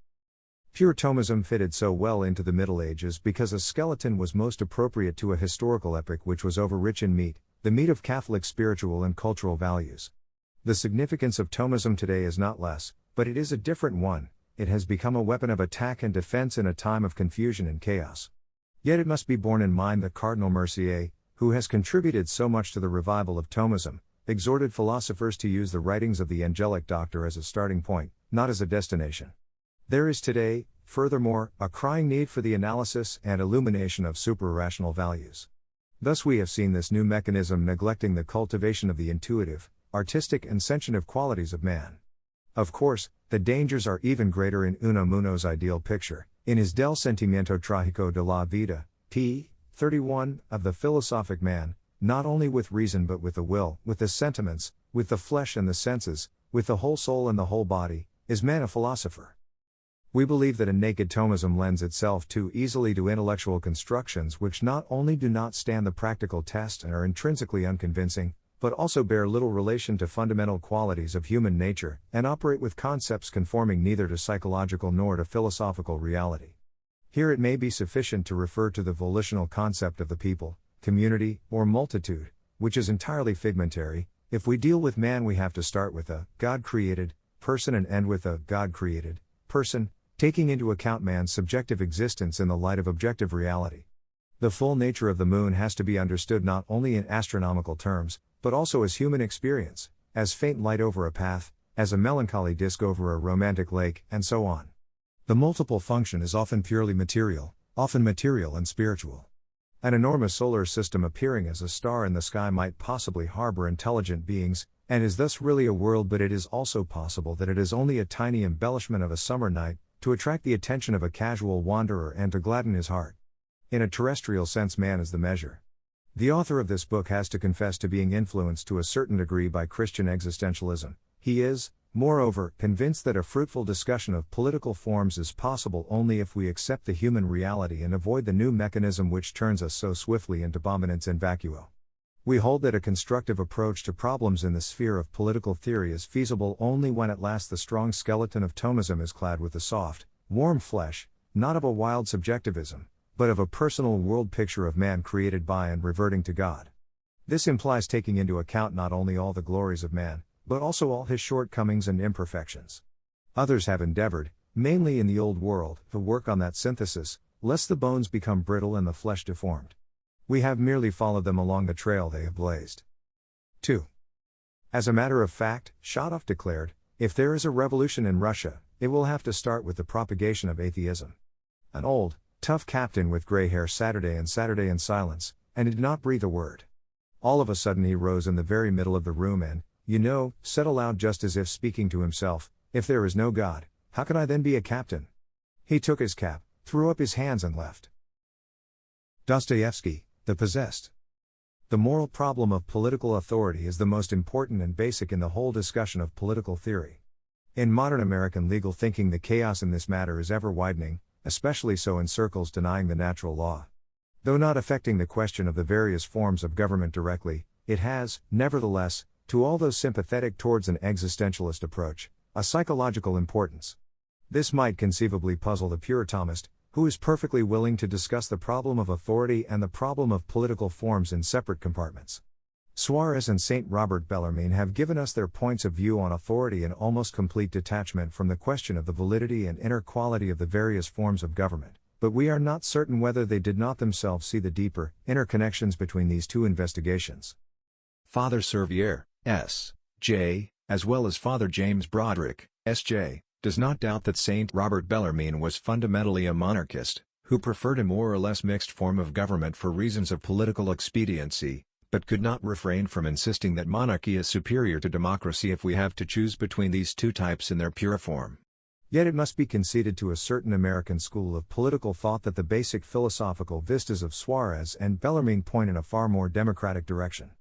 Pure Thomism fitted so well into the Middle Ages because a skeleton was most appropriate to a historical epoch which was overrich in meat, the meat of Catholic spiritual and cultural values. The significance of Thomism today is not less, but it is a different one. It has become a weapon of attack and defense in a time of confusion and chaos. Yet it must be borne in mind that Cardinal Mercier, who has contributed so much to the revival of Thomism, exhorted philosophers to use the writings of the angelic doctor as a starting point, not as a destination. There is today, furthermore, a crying need for the analysis and illumination of suprarational values. Thus we have seen this new mechanism neglecting the cultivation of the intuitive, artistic and sensitive qualities of man. Of course, the dangers are even greater in Unamuno's ideal picture, in his Del Sentimiento Trágico de la Vida, p. 31, of the philosophic man, not only with reason but with the will, with the sentiments, with the flesh and the senses, with the whole soul and the whole body, is man a philosopher. We believe that a naked Thomism lends itself too easily to intellectual constructions which not only do not stand the practical test and are intrinsically unconvincing, but also bear little relation to fundamental qualities of human nature, and operate with concepts conforming neither to psychological nor to philosophical reality. Here it may be sufficient to refer to the volitional concept of the people, community, or multitude, which is entirely figmentary. If we deal with man, we have to start with a God-created person and end with a God-created person, taking into account man's subjective existence in the light of objective reality. The full nature of the moon has to be understood not only in astronomical terms, but also as human experience, as faint light over a path, as a melancholy disk over a romantic lake, and so on. The multiple function is often purely material, often material and spiritual. An enormous solar system appearing as a star in the sky might possibly harbor intelligent beings, and is thus really a world, but it is also possible that it is only a tiny embellishment of a summer night, to attract the attention of a casual wanderer and to gladden his heart. In a terrestrial sense, man is the measure. The author of this book has to confess to being influenced to a certain degree by Christian existentialism. He is, moreover, convinced that a fruitful discussion of political forms is possible only if we accept the human reality and avoid the new mechanism which turns us so swiftly into dominants in vacuo. We hold that a constructive approach to problems in the sphere of political theory is feasible only when at last the strong skeleton of Thomism is clad with the soft, warm flesh, not of a wild subjectivism, but of a personal world picture of man created by and reverting to God. This implies taking into account not only all the glories of man, but also all his shortcomings and imperfections. Others have endeavored, mainly in the Old World, to work on that synthesis, lest the bones become brittle and the flesh deformed. We have merely followed them along the trail they have blazed. 2. As a matter of fact, Shadov declared, if there is a revolution in Russia, it will have to start with the propagation of atheism. An old, tough captain with gray hair Saturday in silence, and did not breathe a word. All of a sudden he rose in the very middle of the room and, said aloud just as if speaking to himself, if there is no God, how can I then be a captain? He took his cap, threw up his hands and left. Dostoevsky, The Possessed. The moral problem of political authority is the most important and basic in the whole discussion of political theory. In modern American legal thinking, the chaos in this matter is ever widening, especially so in circles denying the natural law. Though not affecting the question of the various forms of government directly, it has, nevertheless, to all those sympathetic towards an existentialist approach, a psychological importance. This might conceivably puzzle the pure Thomist, who is perfectly willing to discuss the problem of authority and the problem of political forms in separate compartments. Suarez and St. Robert Bellarmine have given us their points of view on authority in almost complete detachment from the question of the validity and inner quality of the various forms of government, but we are not certain whether they did not themselves see the deeper, inner connections between these two investigations. Father Servier, S.J., as well as Father James Broderick, S.J., does not doubt that Saint Robert Bellarmine was fundamentally a monarchist, who preferred a more or less mixed form of government for reasons of political expediency, but could not refrain from insisting that monarchy is superior to democracy if we have to choose between these two types in their pure form. Yet it must be conceded to a certain American school of political thought that the basic philosophical vistas of Suarez and Bellarmine point in a far more democratic direction.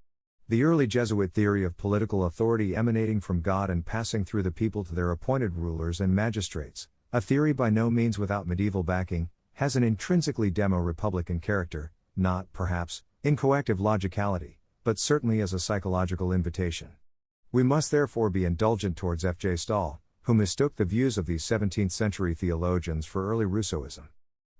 The early Jesuit theory of political authority emanating from God and passing through the people to their appointed rulers and magistrates, a theory by no means without medieval backing, has an intrinsically demo-republican character, not, perhaps, in coactive logicality, but certainly as a psychological invitation. We must therefore be indulgent towards F. J. Stahl, who mistook the views of these 17th-century theologians for early Rousseauism.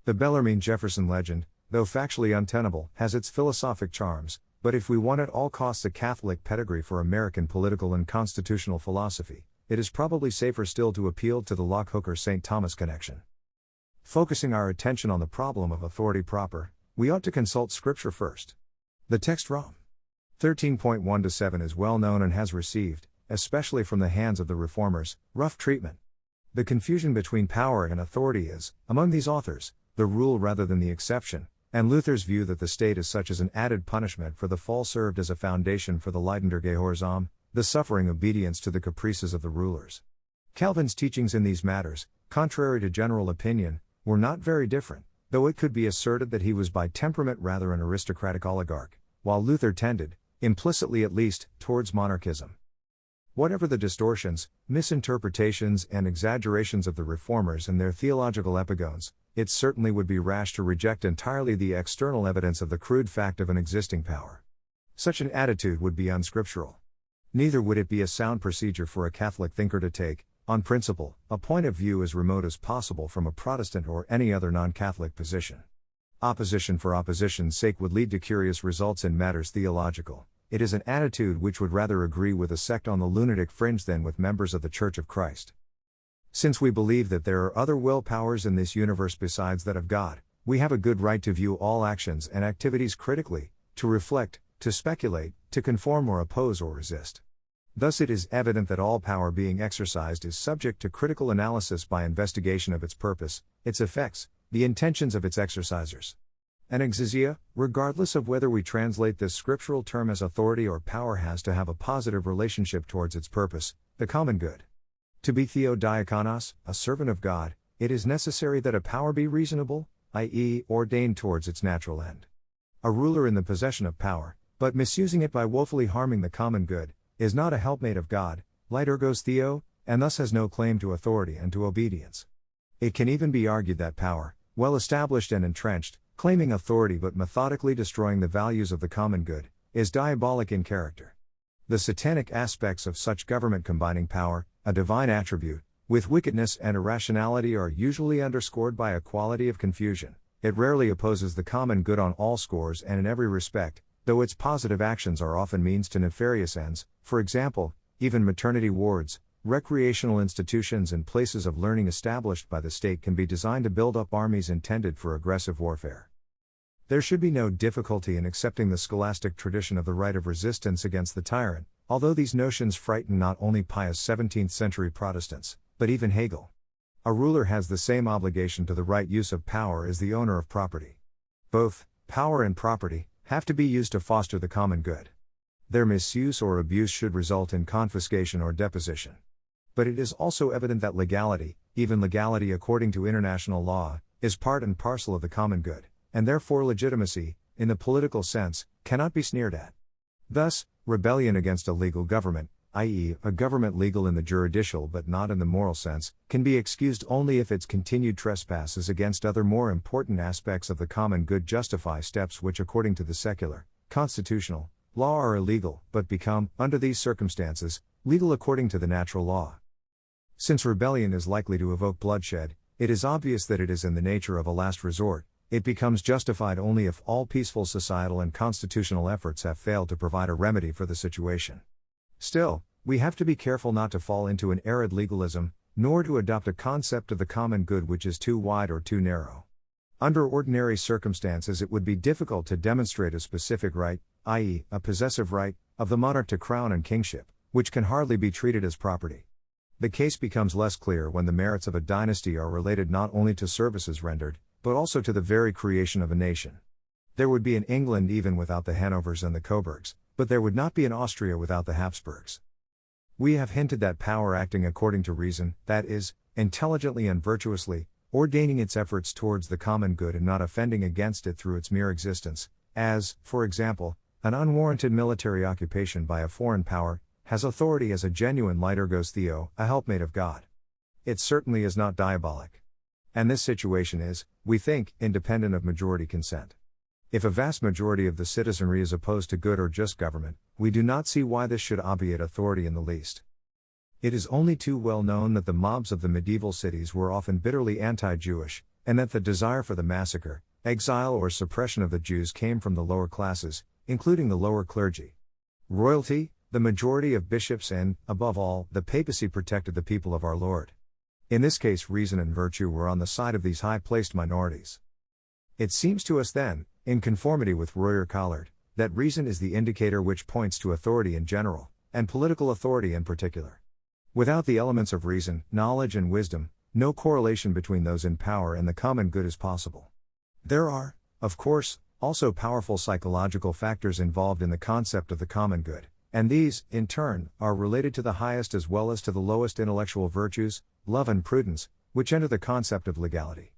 The Bellarmine-Jefferson legend, though factually untenable, has its philosophic charms, but if we want at all costs a Catholic pedigree for American political and constitutional philosophy, it is probably safer still to appeal to the Locke-Hooker-St. Thomas connection. Focusing our attention on the problem of authority proper, we ought to consult Scripture first. The text Rom. 13.1-7 is well known and has received, especially from the hands of the Reformers, rough treatment. The confusion between power and authority is, among these authors, the rule rather than the exception, and Luther's view that the state is such as an added punishment for the fall served as a foundation for the Leidender Gehorsam, the suffering obedience to the caprices of the rulers. Calvin's teachings in these matters, contrary to general opinion, were not very different, though it could be asserted that he was by temperament rather an aristocratic oligarch, while Luther tended, implicitly at least, towards monarchism. Whatever the distortions, misinterpretations and exaggerations of the Reformers and their theological epigones, it certainly would be rash to reject entirely the external evidence of the crude fact of an existing power. Such an attitude would be unscriptural. Neither would it be a sound procedure for a Catholic thinker to take, on principle, a point of view as remote as possible from a Protestant or any other non-Catholic position. Opposition for opposition's sake would lead to curious results in matters theological. It is an attitude which would rather agree with a sect on the lunatic fringe than with members of the Church of Christ. Since we believe that there are other will powers in this universe besides that of God, we have a good right to view all actions and activities critically, to reflect, to speculate, to conform or oppose or resist. Thus it is evident that all power being exercised is subject to critical analysis by investigation of its purpose, its effects, the intentions of its exercisers. An exousia, regardless of whether we translate this scriptural term as authority or power, has to have a positive relationship towards its purpose, the common good. To be theodiakonos, a servant of God, it is necessary that a power be reasonable, i.e., ordained towards its natural end. A ruler in the possession of power, but misusing it by woefully harming the common good, is not a helpmate of God, liturgos theo, and thus has no claim to authority and to obedience. It can even be argued that power, well established and entrenched, claiming authority but methodically destroying the values of the common good, is diabolic in character. The satanic aspects of such government combining power, a divine attribute, with wickedness and irrationality are usually underscored by a quality of confusion. It rarely opposes the common good on all scores and in every respect, though its positive actions are often means to nefarious ends. For example, even maternity wards, recreational institutions and places of learning established by the state can be designed to build up armies intended for aggressive warfare. There should be no difficulty in accepting the scholastic tradition of the right of resistance against the tyrant, although these notions frighten not only pious 17th-century Protestants, but even Hegel. A ruler has the same obligation to the right use of power as the owner of property. Both, power and property, have to be used to foster the common good. Their misuse or abuse should result in confiscation or deposition. But it is also evident that legality, even legality according to international law, is part and parcel of the common good, and therefore legitimacy, in the political sense, cannot be sneered at. Thus, rebellion against a legal government, i.e., a government legal in the juridical but not in the moral sense, can be excused only if its continued trespasses against other more important aspects of the common good justify steps which according to the secular, constitutional, law are illegal, but become, under these circumstances, legal according to the natural law. Since rebellion is likely to evoke bloodshed, it is obvious that it is in the nature of a last resort. It becomes justified only if all peaceful societal and constitutional efforts have failed to provide a remedy for the situation. Still, we have to be careful not to fall into an arid legalism, nor to adopt a concept of the common good which is too wide or too narrow. Under ordinary circumstances it would be difficult to demonstrate a specific right, i.e., a possessive right, of the monarch to crown and kingship, which can hardly be treated as property. The case becomes less clear when the merits of a dynasty are related not only to services rendered, but also to the very creation of a nation. There would be an England even without the Hanovers and the Coburgs, but there would not be an Austria without the Habsburgs. We have hinted that power acting according to reason, that is, intelligently and virtuously, ordaining its efforts towards the common good and not offending against it through its mere existence, as, for example, an unwarranted military occupation by a foreign power, has authority as a genuine Liturgos Theo, a helpmate of God. It certainly is not diabolic. And this situation is, we think, independent of majority consent. If a vast majority of the citizenry is opposed to good or just government, we do not see why this should obviate authority in the least. It is only too well known that the mobs of the medieval cities were often bitterly anti-Jewish, and that the desire for the massacre, exile or suppression of the Jews came from the lower classes, including the lower clergy. Royalty, the majority of bishops and, above all, the papacy protected the people of our Lord. In this case reason and virtue were on the side of these high-placed minorities. It seems to us then, in conformity with Royer Collard, that reason is the indicator which points to authority in general, and political authority in particular. Without the elements of reason, knowledge and wisdom, no correlation between those in power and the common good is possible. There are, of course, also powerful psychological factors involved in the concept of the common good, and these, in turn, are related to the highest as well as to the lowest intellectual virtues, love and prudence, which enter the concept of legality.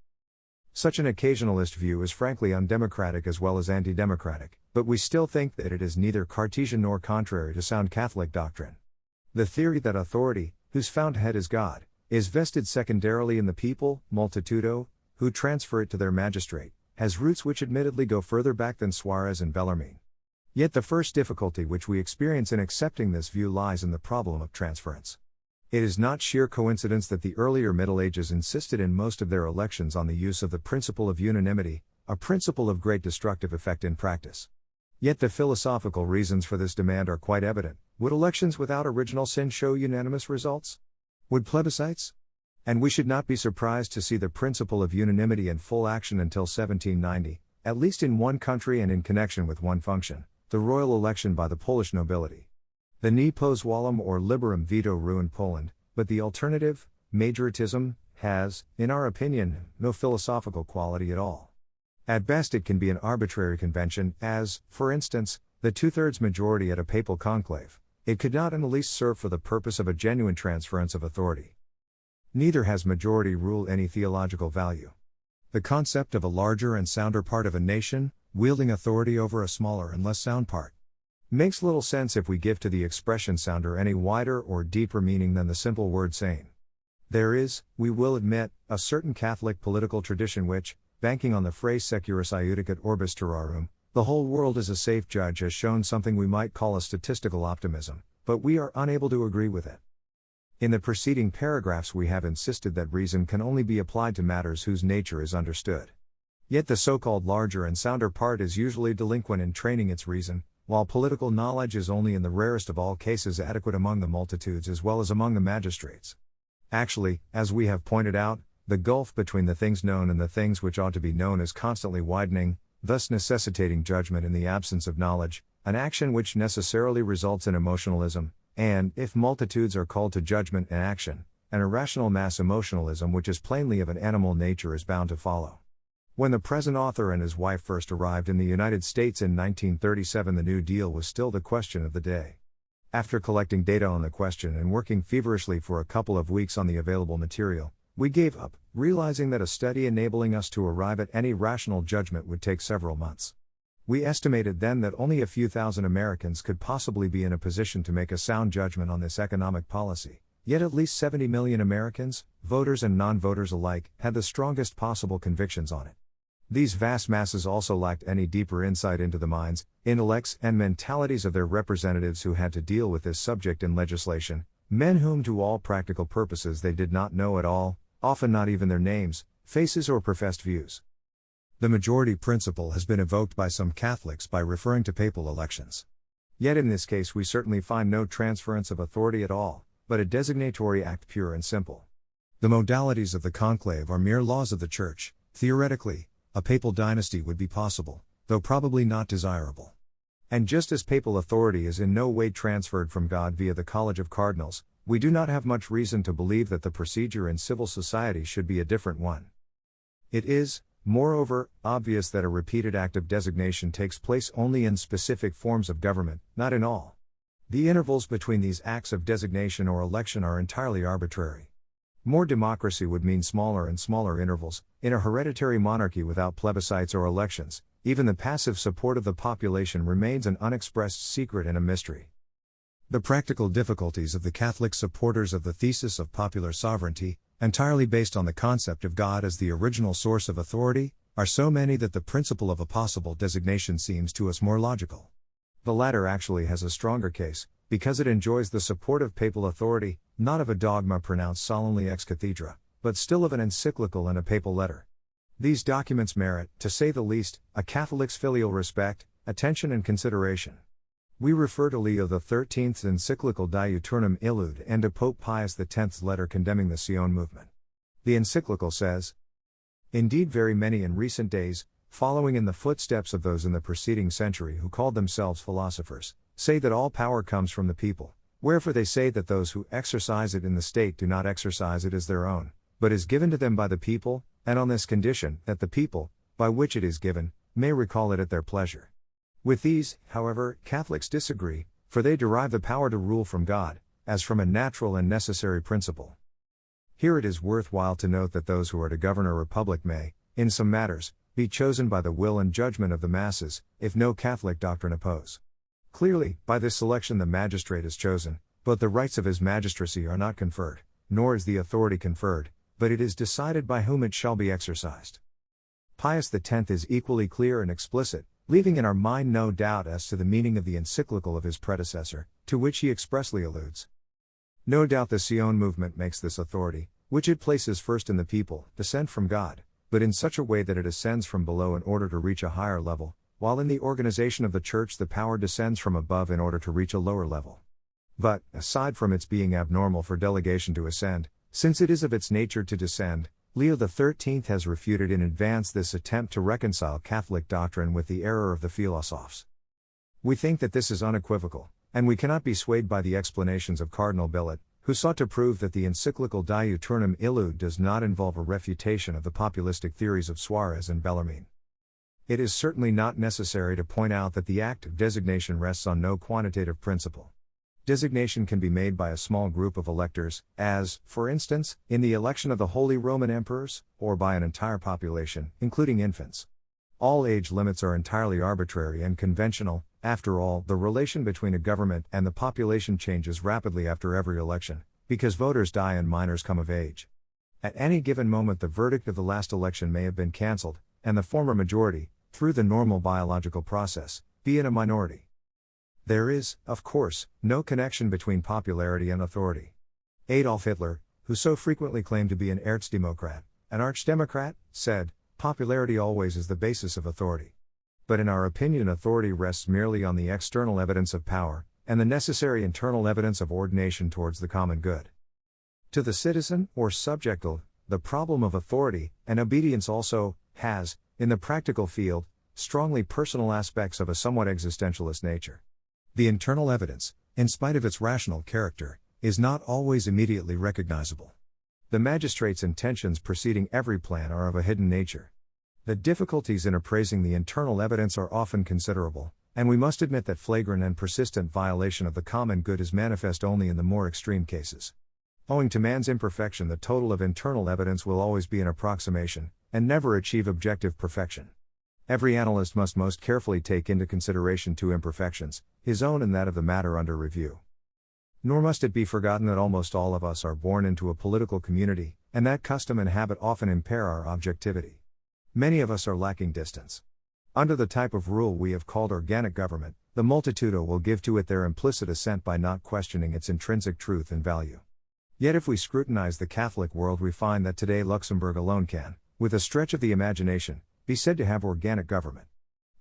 Such an occasionalist view is frankly undemocratic as well as anti-democratic, but we still think that it is neither Cartesian nor contrary to sound Catholic doctrine. The theory that authority, whose fountainhead is God, is vested secondarily in the people, multitudo, who transfer it to their magistrate, has roots which admittedly go further back than Suarez and Bellarmine. Yet the first difficulty which we experience in accepting this view lies in the problem of transference. It is not sheer coincidence that the earlier Middle Ages insisted in most of their elections on the use of the principle of unanimity, a principle of great destructive effect in practice. Yet the philosophical reasons for this demand are quite evident. Would elections without original sin show unanimous results? Would plebiscites? And we should not be surprised to see the principle of unanimity in full action until 1790, at least in one country and in connection with one function, the royal election by the Polish nobility. The ne poswalam or liberum veto ruined Poland, but the alternative, majoritism, has, in our opinion, no philosophical quality at all. At best it can be an arbitrary convention, as, for instance, the two-thirds majority at a papal conclave. It could not in the least serve for the purpose of a genuine transference of authority. Neither has majority rule any theological value. The concept of a larger and sounder part of a nation, wielding authority over a smaller and less sound part, makes little sense if we give to the expression sounder any wider or deeper meaning than the simple word sane. There is, we will admit, a certain Catholic political tradition which, banking on the phrase securus iudicat orbis terrarum, the whole world is a safe judge, has shown something we might call a statistical optimism, but we are unable to agree with it. In the preceding paragraphs we have insisted that reason can only be applied to matters whose nature is understood. Yet the so-called larger and sounder part is usually delinquent in training its reason, while political knowledge is only in the rarest of all cases adequate among the multitudes as well as among the magistrates. Actually, as we have pointed out, the gulf between the things known and the things which ought to be known is constantly widening, thus necessitating judgment in the absence of knowledge, an action which necessarily results in emotionalism, and, if multitudes are called to judgment and action, an irrational mass emotionalism which is plainly of an animal nature is bound to follow. When the present author and his wife first arrived in the United States in 1937, the New Deal was still the question of the day. After collecting data on the question and working feverishly for a couple of weeks on the available material, we gave up, realizing that a study enabling us to arrive at any rational judgment would take several months. We estimated then that only a few thousand Americans could possibly be in a position to make a sound judgment on this economic policy, yet at least 70 million Americans, voters and non-voters alike, had the strongest possible convictions on it. These vast masses also lacked any deeper insight into the minds, intellects, and mentalities of their representatives who had to deal with this subject in legislation, men whom to all practical purposes they did not know at all, often not even their names, faces or professed views. The majority principle has been evoked by some Catholics by referring to papal elections. Yet in this case we certainly find no transference of authority at all, but a designatory act pure and simple. The modalities of the conclave are mere laws of the Church. Theoretically, a papal dynasty would be possible, though probably not desirable. And just as papal authority is in no way transferred from God via the College of Cardinals, We do not have much reason to believe that the procedure in civil society should be a different one. It is, moreover, obvious that a repeated act of designation takes place only in specific forms of government, not in all. The intervals between these acts of designation or election are entirely arbitrary. More democracy would mean smaller and smaller intervals. In a hereditary monarchy without plebiscites or elections, even the passive support of the population remains an unexpressed secret and a mystery. The practical difficulties of the Catholic supporters of the thesis of popular sovereignty, entirely based on the concept of God as the original source of authority, are so many that the principle of a possible designation seems to us more logical. The latter actually has a stronger case, because it enjoys the support of papal authority, not of a dogma pronounced solemnly ex cathedra, but still of an encyclical and a papal letter. These documents merit, to say the least, a Catholic's filial respect, attention and consideration. We refer to Leo XIII's encyclical Diuturnum Illud and to Pope Pius X's letter condemning the Sion movement. The encyclical says, "Indeed very many in recent days, following in the footsteps of those in the preceding century who called themselves philosophers, say that all power comes from the people, wherefore they say that those who exercise it in the state do not exercise it as their own, but is given to them by the people, and on this condition, that the people, by which it is given, may recall it at their pleasure. With these, however, Catholics disagree, for they derive the power to rule from God, as from a natural and necessary principle." Here it is worthwhile to note that those who are to govern a republic may, in some matters, be chosen by the will and judgment of the masses, if no Catholic doctrine oppose. Clearly, by this selection the magistrate is chosen, but the rights of his magistracy are not conferred, nor is the authority conferred, but it is decided by whom it shall be exercised. Pius X is equally clear and explicit, leaving in our mind no doubt as to the meaning of the encyclical of his predecessor, to which he expressly alludes. No doubt the Sion movement makes this authority, which it places first in the people, descend from God, but in such a way that it ascends from below in order to reach a higher level, while in the organization of the Church the power descends from above in order to reach a lower level. But, aside from its being abnormal for delegation to ascend, since it is of its nature to descend, Leo XIII has refuted in advance this attempt to reconcile Catholic doctrine with the error of the philosophes. We think that this is unequivocal, and we cannot be swayed by the explanations of Cardinal Billet, who sought to prove that the encyclical Diuturnum Illud does not involve a refutation of the populistic theories of Suarez and Bellarmine. It is certainly not necessary to point out that the act of designation rests on no quantitative principle. Designation can be made by a small group of electors, as, for instance, in the election of the Holy Roman Emperors, or by an entire population, including infants. All age limits are entirely arbitrary and conventional. After all, the relation between a government and the population changes rapidly after every election, because voters die and minors come of age. At any given moment the verdict of the last election may have been cancelled, and the former majority, through the normal biological process, be in a minority. There is, of course, no connection between popularity and authority. Adolf Hitler, who so frequently claimed to be an Erzdemokrat, an archdemocrat, said, "Popularity always is the basis of authority." But in our opinion authority rests merely on the external evidence of power, and the necessary internal evidence of ordination towards the common good. To the citizen, or subject, the problem of authority, and obedience also, has, in the practical field, strongly personal aspects of a somewhat existentialist nature. The internal evidence, in spite of its rational character, is not always immediately recognizable. The magistrate's intentions preceding every plan are of a hidden nature. The difficulties in appraising the internal evidence are often considerable, and we must admit that flagrant and persistent violation of the common good is manifest only in the more extreme cases. Owing to man's imperfection, the total of internal evidence will always be an approximation, and never achieve objective perfection. Every analyst must most carefully take into consideration two imperfections, his own and that of the matter under review. Nor must it be forgotten that almost all of us are born into a political community, and that custom and habit often impair our objectivity. Many of us are lacking distance. Under the type of rule we have called organic government, the multitudo will give to it their implicit assent by not questioning its intrinsic truth and value. Yet if we scrutinize the Catholic world we find that today Luxembourg alone can, with a stretch of the imagination, be said to have organic government.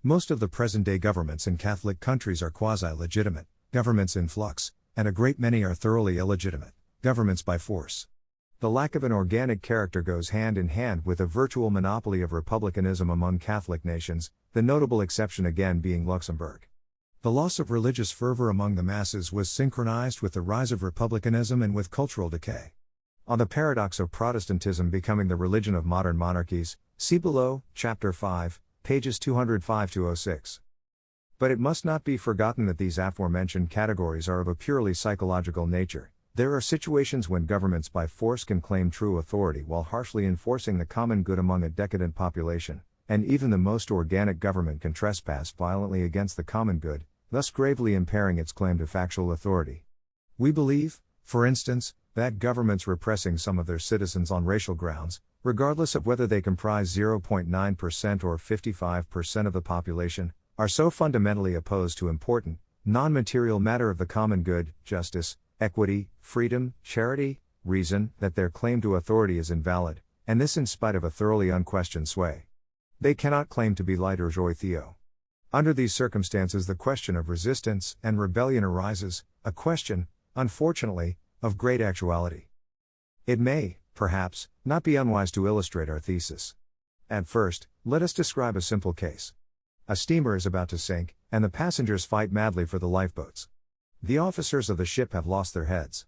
Most of the present-day governments in Catholic countries are quasi-legitimate, governments in flux, and a great many are thoroughly illegitimate, governments by force. The lack of an organic character goes hand in hand with a virtual monopoly of republicanism among Catholic nations, the notable exception again being Luxembourg. The loss of religious fervor among the masses was synchronized with the rise of republicanism and with cultural decay. On the paradox of Protestantism becoming the religion of modern monarchies, see below, Chapter 5, pages 205-06. But it must not be forgotten that these aforementioned categories are of a purely psychological nature. There are situations when governments by force can claim true authority while harshly enforcing the common good among a decadent population, and even the most organic government can trespass violently against the common good, thus gravely impairing its claim to factual authority. We believe, for instance, that governments repressing some of their citizens on racial grounds, regardless of whether they comprise 0.9% or 55% of the population, are so fundamentally opposed to important, non-material matter of the common good, justice, equity, freedom, charity, reason, that their claim to authority is invalid, and this in spite of a thoroughly unquestioned sway. They cannot claim to be light or joy theo. Under these circumstances the question of resistance and rebellion arises, a question, unfortunately, of great actuality. It may, perhaps, not be unwise to illustrate our thesis. At first, let us describe a simple case. A steamer is about to sink, and the passengers fight madly for the lifeboats. The officers of the ship have lost their heads.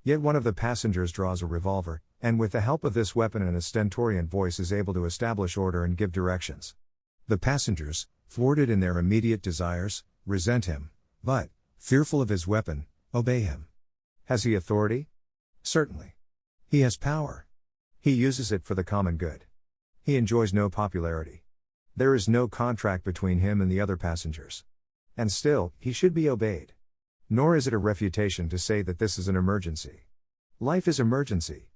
Yet one of the passengers draws a revolver, and with the help of this weapon and a stentorian voice is able to establish order and give directions. The passengers, thwarted in their immediate desires, resent him, but, fearful of his weapon, obey him. Has he authority? Certainly. He has power. He uses it for the common good. He enjoys no popularity. There is no contract between him and the other passengers. And still, he should be obeyed. Nor is it a refutation to say that this is an emergency. Life is emergency.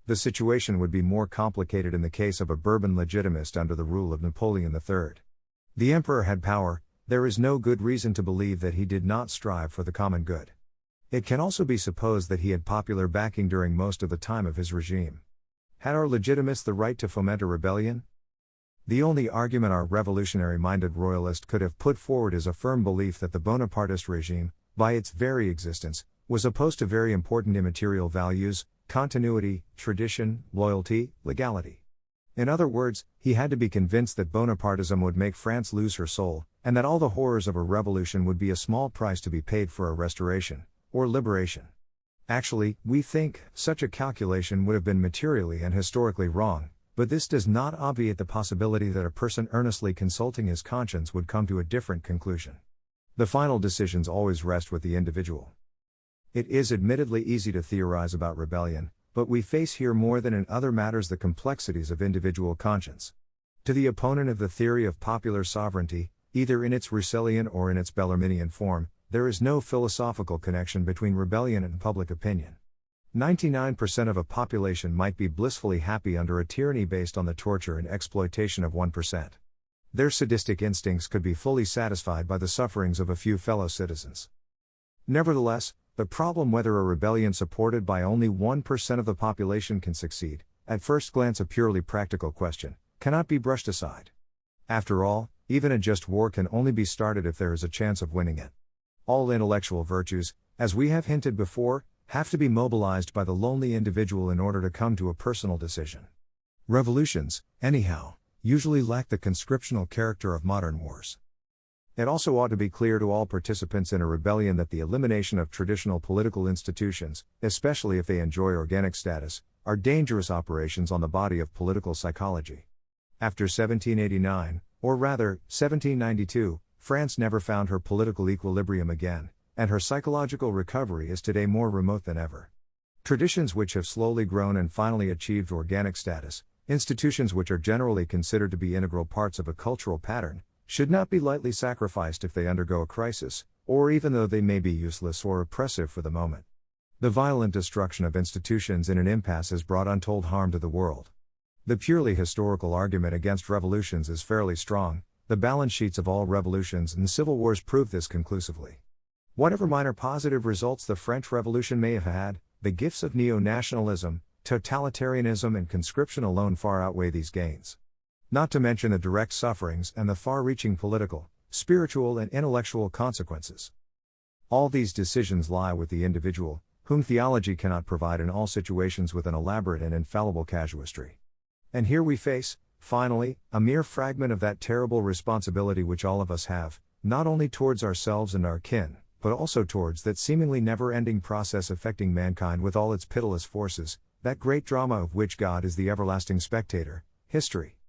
The situation would be more complicated in the case of a Bourbon legitimist under the rule of Napoleon III. The emperor had power, there is no good reason to believe that he did not strive for the common good. It can also be supposed that he had popular backing during most of the time of his regime. Had our legitimists the right to foment a rebellion? The only argument our revolutionary-minded royalist could have put forward is a firm belief that the Bonapartist regime, by its very existence, was opposed to very important immaterial values, continuity, tradition, loyalty, legality. In other words, he had to be convinced that Bonapartism would make France lose her soul, and that all the horrors of a revolution would be a small price to be paid for a restoration, or liberation. Actually, we think, such a calculation would have been materially and historically wrong, but this does not obviate the possibility that a person earnestly consulting his conscience would come to a different conclusion. The final decisions always rest with the individual. It is admittedly easy to theorize about rebellion, but we face here more than in other matters the complexities of individual conscience. To the opponent of the theory of popular sovereignty, either in its Russellian or in its Bellarminian form, there is no philosophical connection between rebellion and public opinion. 99% of a population might be blissfully happy under a tyranny based on the torture and exploitation of 1%. Their sadistic instincts could be fully satisfied by the sufferings of a few fellow citizens. Nevertheless, the problem whether a rebellion supported by only 1% of the population can succeed, at first glance a purely practical question, cannot be brushed aside. After all, even a just war can only be started if there is a chance of winning it. All intellectual virtues, as we have hinted before, have to be mobilized by the lonely individual in order to come to a personal decision. Revolutions, anyhow, usually lack the conscriptional character of modern wars. It also ought to be clear to all participants in a rebellion that the elimination of traditional political institutions, especially if they enjoy organic status, are dangerous operations on the body of political psychology. After 1789, or rather, 1792, France never found her political equilibrium again, and her psychological recovery is today more remote than ever. Traditions which have slowly grown and finally achieved organic status, institutions which are generally considered to be integral parts of a cultural pattern, should not be lightly sacrificed if they undergo a crisis, or even though they may be useless or oppressive for the moment. The violent destruction of institutions in an impasse has brought untold harm to the world. The purely historical argument against revolutions is fairly strong. The balance sheets of all revolutions and civil wars prove this conclusively. Whatever minor positive results the French Revolution may have had, the gifts of neo-nationalism, totalitarianism and conscription alone far outweigh these gains. Not to mention the direct sufferings and the far-reaching political, spiritual and intellectual consequences. All these decisions lie with the individual, whom theology cannot provide in all situations with an elaborate and infallible casuistry. And here we face, finally, a mere fragment of that terrible responsibility which all of us have, not only towards ourselves and our kin, but also towards that seemingly never-ending process affecting mankind with all its pitiless forces, that great drama of which God is the everlasting spectator, history.